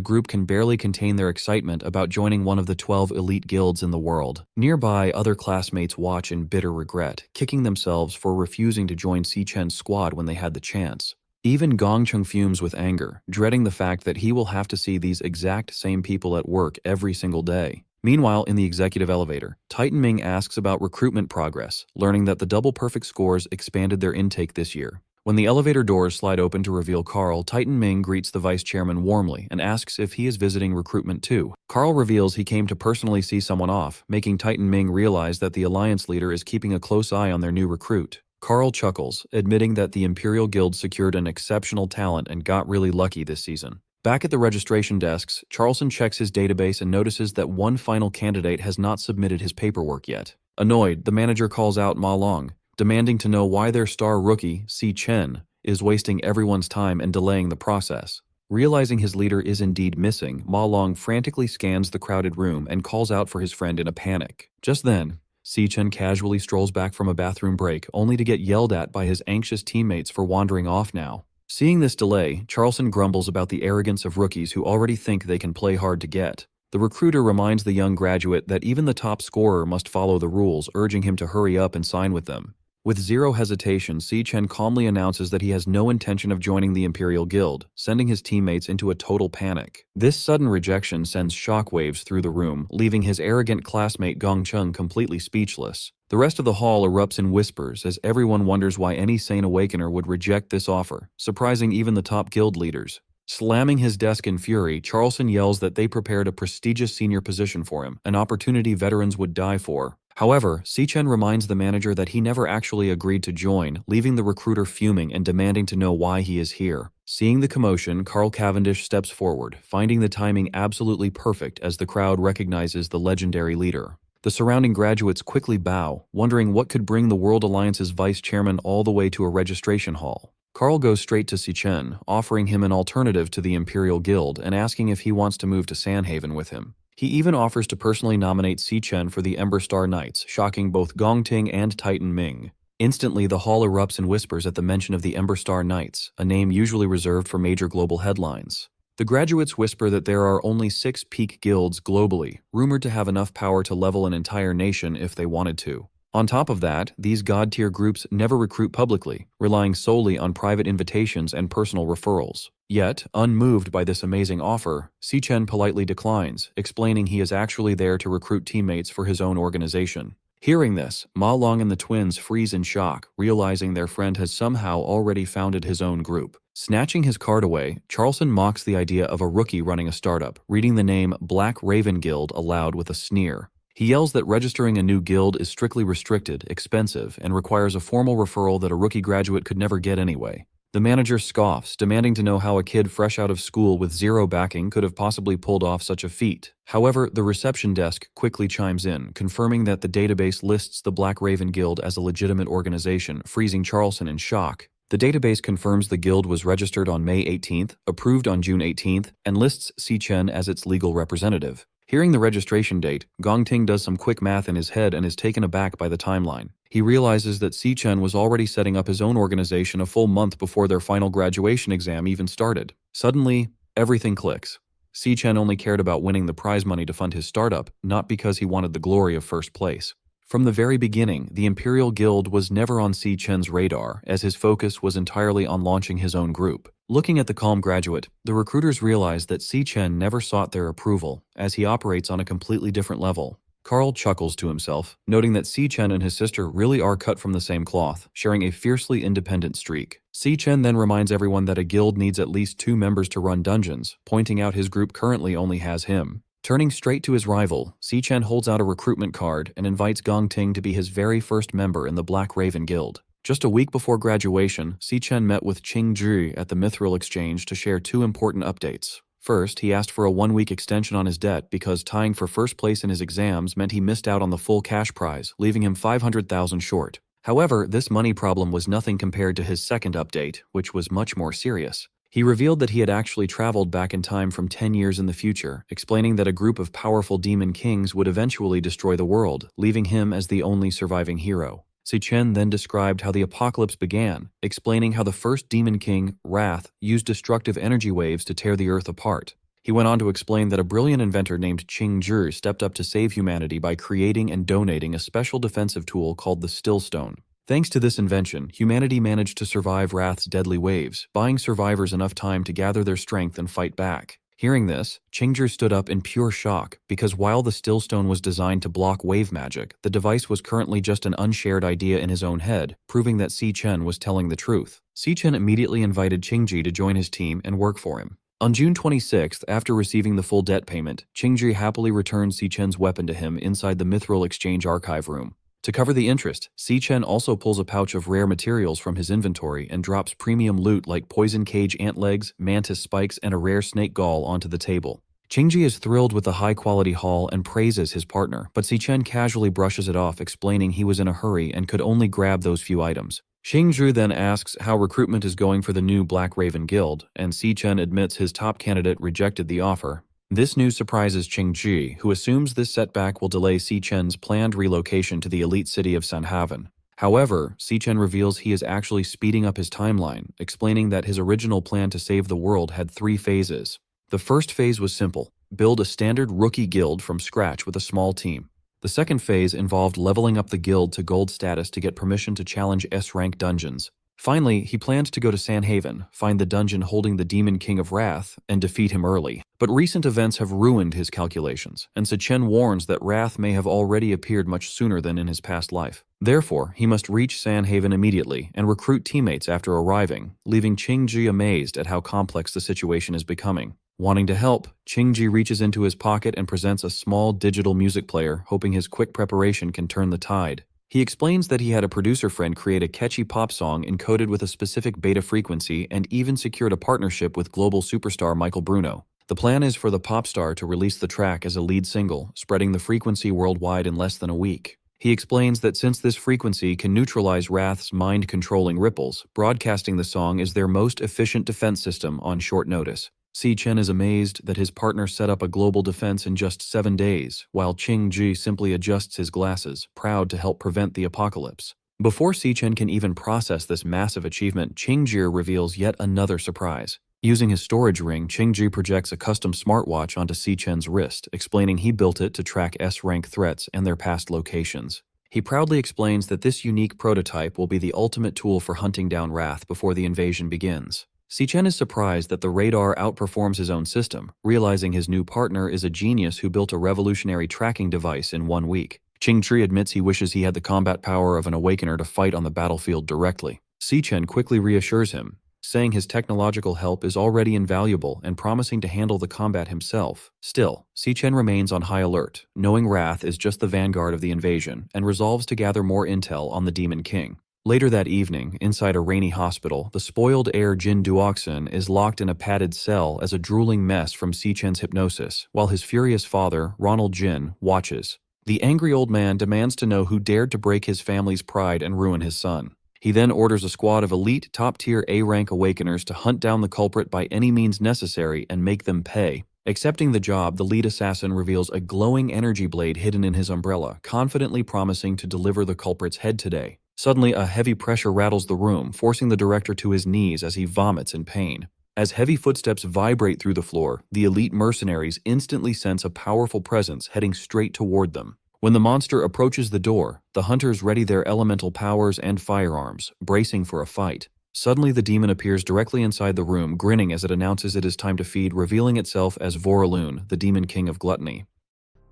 group can barely contain their excitement about joining one of the 12 elite guilds in the world. Nearby, other classmates watch in bitter regret, kicking themselves for refusing to join Si Chen's squad when they had the chance. Even Gong Chung fumes with anger, dreading the fact that he will have to see these exact same people at work every single day. Meanwhile, in the executive elevator, Titan Ming asks about recruitment progress, learning that the double perfect scores expanded their intake this year. When the elevator doors slide open to reveal Carl, Titan Ming greets the vice chairman warmly and asks if he is visiting recruitment too. Carl reveals he came to personally see someone off, making Titan Ming realize that the alliance leader is keeping a close eye on their new recruit. Carl chuckles, admitting that the Imperial Guild secured an exceptional talent and got really lucky this season. Back at the registration desks, Charlson checks his database and notices that one final candidate has not submitted his paperwork yet. Annoyed, the manager calls out Ma Long, demanding to know why their star rookie, Si Chen, is wasting everyone's time and delaying the process. Realizing his leader is indeed missing, Ma Long frantically scans the crowded room and calls out for his friend in a panic. Just then, Si Chen casually strolls back from a bathroom break, only to get yelled at by his anxious teammates for wandering off now. Seeing this delay, Charlson grumbles about the arrogance of rookies who already think they can play hard to get. The recruiter reminds the young graduate that even the top scorer must follow the rules, urging him to hurry up and sign with them. With zero hesitation, Si Chen calmly announces that he has no intention of joining the Imperial Guild, sending his teammates into a total panic. This sudden rejection sends shockwaves through the room, leaving his arrogant classmate Gong Chung completely speechless. The rest of the hall erupts in whispers as everyone wonders why any sane awakener would reject this offer, surprising even the top guild leaders. Slamming his desk in fury, Charlson yells that they prepared a prestigious senior position for him, an opportunity veterans would die for. However, Si Chen reminds the manager that he never actually agreed to join, leaving the recruiter fuming and demanding to know why he is here. Seeing the commotion, Carl Cavendish steps forward, finding the timing absolutely perfect as the crowd recognizes the legendary leader. The surrounding graduates quickly bow, wondering what could bring the World Alliance's vice chairman all the way to a registration hall. Carl goes straight to Si Chen, offering him an alternative to the Imperial Guild and asking if he wants to move to Sandhaven with him. He even offers to personally nominate Si Chen for the Ember Star Knights, shocking both Gong Ting and Titan Ming. Instantly, the hall erupts in whispers at the mention of the Ember Star Knights, a name usually reserved for major global headlines. The graduates whisper that there are only 6 peak guilds globally, rumored to have enough power to level an entire nation if they wanted to. On top of that, these god-tier groups never recruit publicly, relying solely on private invitations and personal referrals. Yet, unmoved by this amazing offer, Si Chen politely declines, explaining he is actually there to recruit teammates for his own organization. Hearing this, Ma Long and the twins freeze in shock, realizing their friend has somehow already founded his own group. Snatching his card away, Charlson mocks the idea of a rookie running a startup, reading the name Black Raven Guild aloud with a sneer. He yells that registering a new guild is strictly restricted, expensive, and requires a formal referral that a rookie graduate could never get anyway. The manager scoffs, demanding to know how a kid fresh out of school with zero backing could have possibly pulled off such a feat. However, the reception desk quickly chimes in, confirming that the database lists the Black Raven Guild as a legitimate organization, freezing Charleston in shock. The database confirms the guild was registered on May 18th, approved on June 18th, and lists Si Chen as its legal representative. Hearing the registration date, Gong Ting does some quick math in his head and is taken aback by the timeline. He realizes that Si Chen was already setting up his own organization a full month before their final graduation exam even started. Suddenly, everything clicks. Si Chen only cared about winning the prize money to fund his startup, not because he wanted the glory of first place. From the very beginning, the Imperial Guild was never on Si Chen's radar, as his focus was entirely on launching his own group. Looking at the calm graduate, the recruiters realize that Si Chen never sought their approval, as he operates on a completely different level. Carl chuckles to himself, noting that Si Chen and his sister really are cut from the same cloth, sharing a fiercely independent streak. Si Chen then reminds everyone that a guild needs at least 2 members to run dungeons, pointing out his group currently only has him. Turning straight to his rival, Si Chen holds out a recruitment card and invites Gong Ting to be his very first member in the Black Raven Guild. Just a week before graduation, Si Chen met with Qing Zhi at the Mithril Exchange to share 2 important updates. First, he asked for a 1-week extension on his debt because tying for first place in his exams meant he missed out on the full cash prize, leaving him 500,000 short. However, this money problem was nothing compared to his second update, which was much more serious. He revealed that he had actually traveled back in time from 10 years in the future, explaining that a group of powerful demon kings would eventually destroy the world, leaving him as the only surviving hero. Si Chen then described how the apocalypse began, explaining how the first demon king, Wrath, used destructive energy waves to tear the earth apart. He went on to explain that a brilliant inventor named Qing Zhi stepped up to save humanity by creating and donating a special defensive tool called the Stillstone. Thanks to this invention, humanity managed to survive Wrath's deadly waves, buying survivors enough time to gather their strength and fight back. Hearing this, Qingzhi stood up in pure shock, because while the Stillstone was designed to block wave magic, the device was currently just an unshared idea in his own head, proving that Si Chen was telling the truth. Si Chen immediately invited Qingzhi to join his team and work for him. On June 26th, after receiving the full debt payment, Qingzhi happily returned Si Chen's weapon to him inside the Mithril Exchange archive room. To cover the interest, Si Chen also pulls a pouch of rare materials from his inventory and drops premium loot like poison cage ant legs, mantis spikes, and a rare snake gall onto the table. Qingzhi is thrilled with the high-quality haul and praises his partner, but Si Chen casually brushes it off, explaining he was in a hurry and could only grab those few items. Qingzhi then asks how recruitment is going for the new Black Raven Guild, and Si Chen admits his top candidate rejected the offer. This news surprises Qingzhi, who assumes this setback will delay Si Chen's planned relocation to the elite city of Sanhaven. However, Si Chen reveals he is actually speeding up his timeline, explaining that his original plan to save the world had 3 phases. The first phase was simple: build a standard rookie guild from scratch with a small team. The second phase involved leveling up the guild to gold status to get permission to challenge S-rank dungeons. Finally, he planned to go to Sanhaven, find the dungeon holding the Demon King of Wrath, and defeat him early. But recent events have ruined his calculations, and Si Chen warns that Wrath may have already appeared much sooner than in his past life. Therefore, he must reach Sanhaven immediately and recruit teammates after arriving, leaving Qingzhi amazed at how complex the situation is becoming. Wanting to help, Qingzhi reaches into his pocket and presents a small digital music player, hoping his quick preparation can turn the tide. He explains that he had a producer friend create a catchy pop song encoded with a specific beta frequency and even secured a partnership with global superstar Michael Bruno. The plan is for the pop star to release the track as a lead single, spreading the frequency worldwide in less than a week. He explains that since this frequency can neutralize Wrath's mind-controlling ripples, broadcasting the song is their most efficient defense system on short notice. Si Chen is amazed that his partner set up a global defense in just 7 days, while Qingzhi simply adjusts his glasses, proud to help prevent the apocalypse. Before Si Chen can even process this massive achievement, Qingzhi reveals yet another surprise. Using his storage ring, Qingzhi projects a custom smartwatch onto Si Chen's wrist, explaining he built it to track S-rank threats and their past locations. He proudly explains that this unique prototype will be the ultimate tool for hunting down Wrath before the invasion begins. Si Chen is surprised that the radar outperforms his own system, realizing his new partner is a genius who built a revolutionary tracking device in 1 week. Qingzhi admits he wishes he had the combat power of an awakener to fight on the battlefield directly. Si Chen quickly reassures him, saying his technological help is already invaluable and promising to handle the combat himself. Still, Si Chen remains on high alert, knowing Wrath is just the vanguard of the invasion, and resolves to gather more intel on the Demon King. Later that evening, inside a rainy hospital, the spoiled heir Jin Duoxin is locked in a padded cell as a drooling mess from Si-chen's hypnosis, while his furious father, Ronald Jin, watches. The angry old man demands to know who dared to break his family's pride and ruin his son. He then orders a squad of elite, top-tier A-rank awakeners to hunt down the culprit by any means necessary and make them pay. Accepting the job, the lead assassin reveals a glowing energy blade hidden in his umbrella, confidently promising to deliver the culprit's head today. Suddenly, a heavy pressure rattles the room, forcing the director to his knees as he vomits in pain. As heavy footsteps vibrate through the floor, the elite mercenaries instantly sense a powerful presence heading straight toward them. When the monster approaches the door, the hunters ready their elemental powers and firearms, bracing for a fight. Suddenly, the demon appears directly inside the room, grinning as it announces it is time to feed, revealing itself as Voraloon, the demon king of gluttony.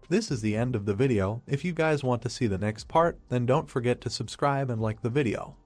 This is the end of the video. If you guys want to see the next part, then don't forget to subscribe and like the video.